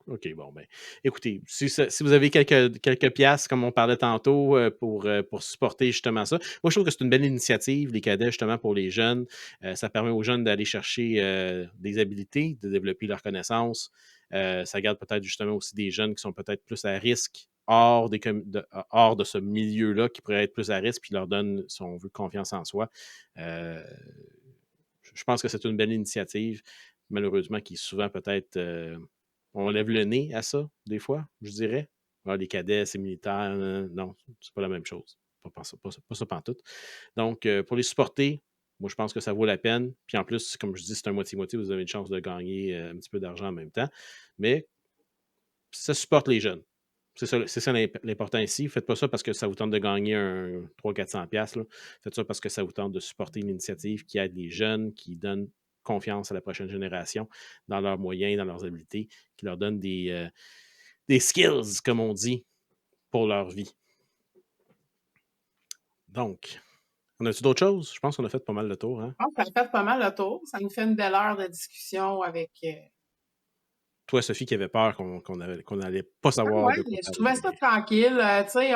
OK, bon, ben, écoutez, si vous avez quelques piastres, comme on parlait tantôt, pour supporter justement ça, moi, je trouve que c'est une belle initiative, les cadets, justement, pour les jeunes. Ça permet aux jeunes d'aller chercher des habilités, de développer leurs connaissances. Ça garde peut-être justement aussi des jeunes qui sont peut-être plus à risque hors de ce milieu-là, qui pourraient être plus à risque, puis leur donne, si on veut, confiance en soi. Je pense que c'est une belle initiative. malheureusement, qui souvent peut-être... on lève le nez à ça, des fois, je dirais. Ah, les cadets, c'est militaire. Non, c'est pas la même chose. Pas ça pantoute. Donc, pour les supporter, moi, je pense que ça vaut la peine. Puis en plus, comme je dis, c'est un moitié-moitié. Vous avez une chance de gagner un petit peu d'argent en même temps. Mais ça supporte les jeunes. C'est ça l'important ici. Faites pas ça parce que ça vous tente de gagner un 300-400$. Là. Faites ça parce que ça vous tente de supporter une initiative qui aide les jeunes, qui donne confiance à la prochaine génération dans leurs moyens, dans leurs habiletés, qui leur donne des skills, comme on dit, pour leur vie. Donc, on a-tu d'autres choses? Je pense qu'on a fait pas mal de tours. Hein? Je pense que ça a fait pas mal le tour. Ça nous fait une belle heure de discussion avec... Toi, Sophie, qui avait peur qu'on n'allait pas savoir ouais, de quoi je trouvais ça tranquille. Tu sais,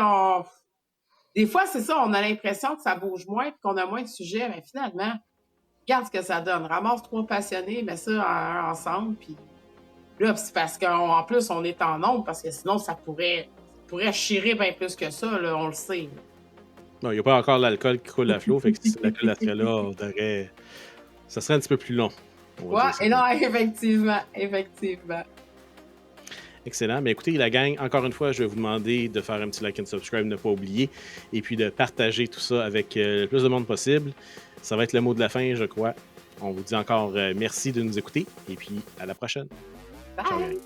des fois, c'est ça, on a l'impression que ça bouge moins et qu'on a moins de sujets, mais finalement, regarde ce que ça donne. Ramasse 3 passionnés, mets ça ensemble, puis là, c'est parce qu'en plus, on est en nombre, parce que sinon, ça pourrait chirer bien plus que ça, là, on le sait. Non, il n'y a pas encore l'alcool qui coule à flot, fait que si l'alcool serait là, ça serait un petit peu plus long. Ouais, et non, effectivement. Excellent. Mais écoutez, la gang, encore une fois, je vais vous demander de faire un petit like and subscribe, ne pas oublier, et puis de partager tout ça avec le plus de monde possible. Ça va être le mot de la fin, je crois. On vous dit encore merci de nous écouter, et puis à la prochaine. Bye! Ciao, gang.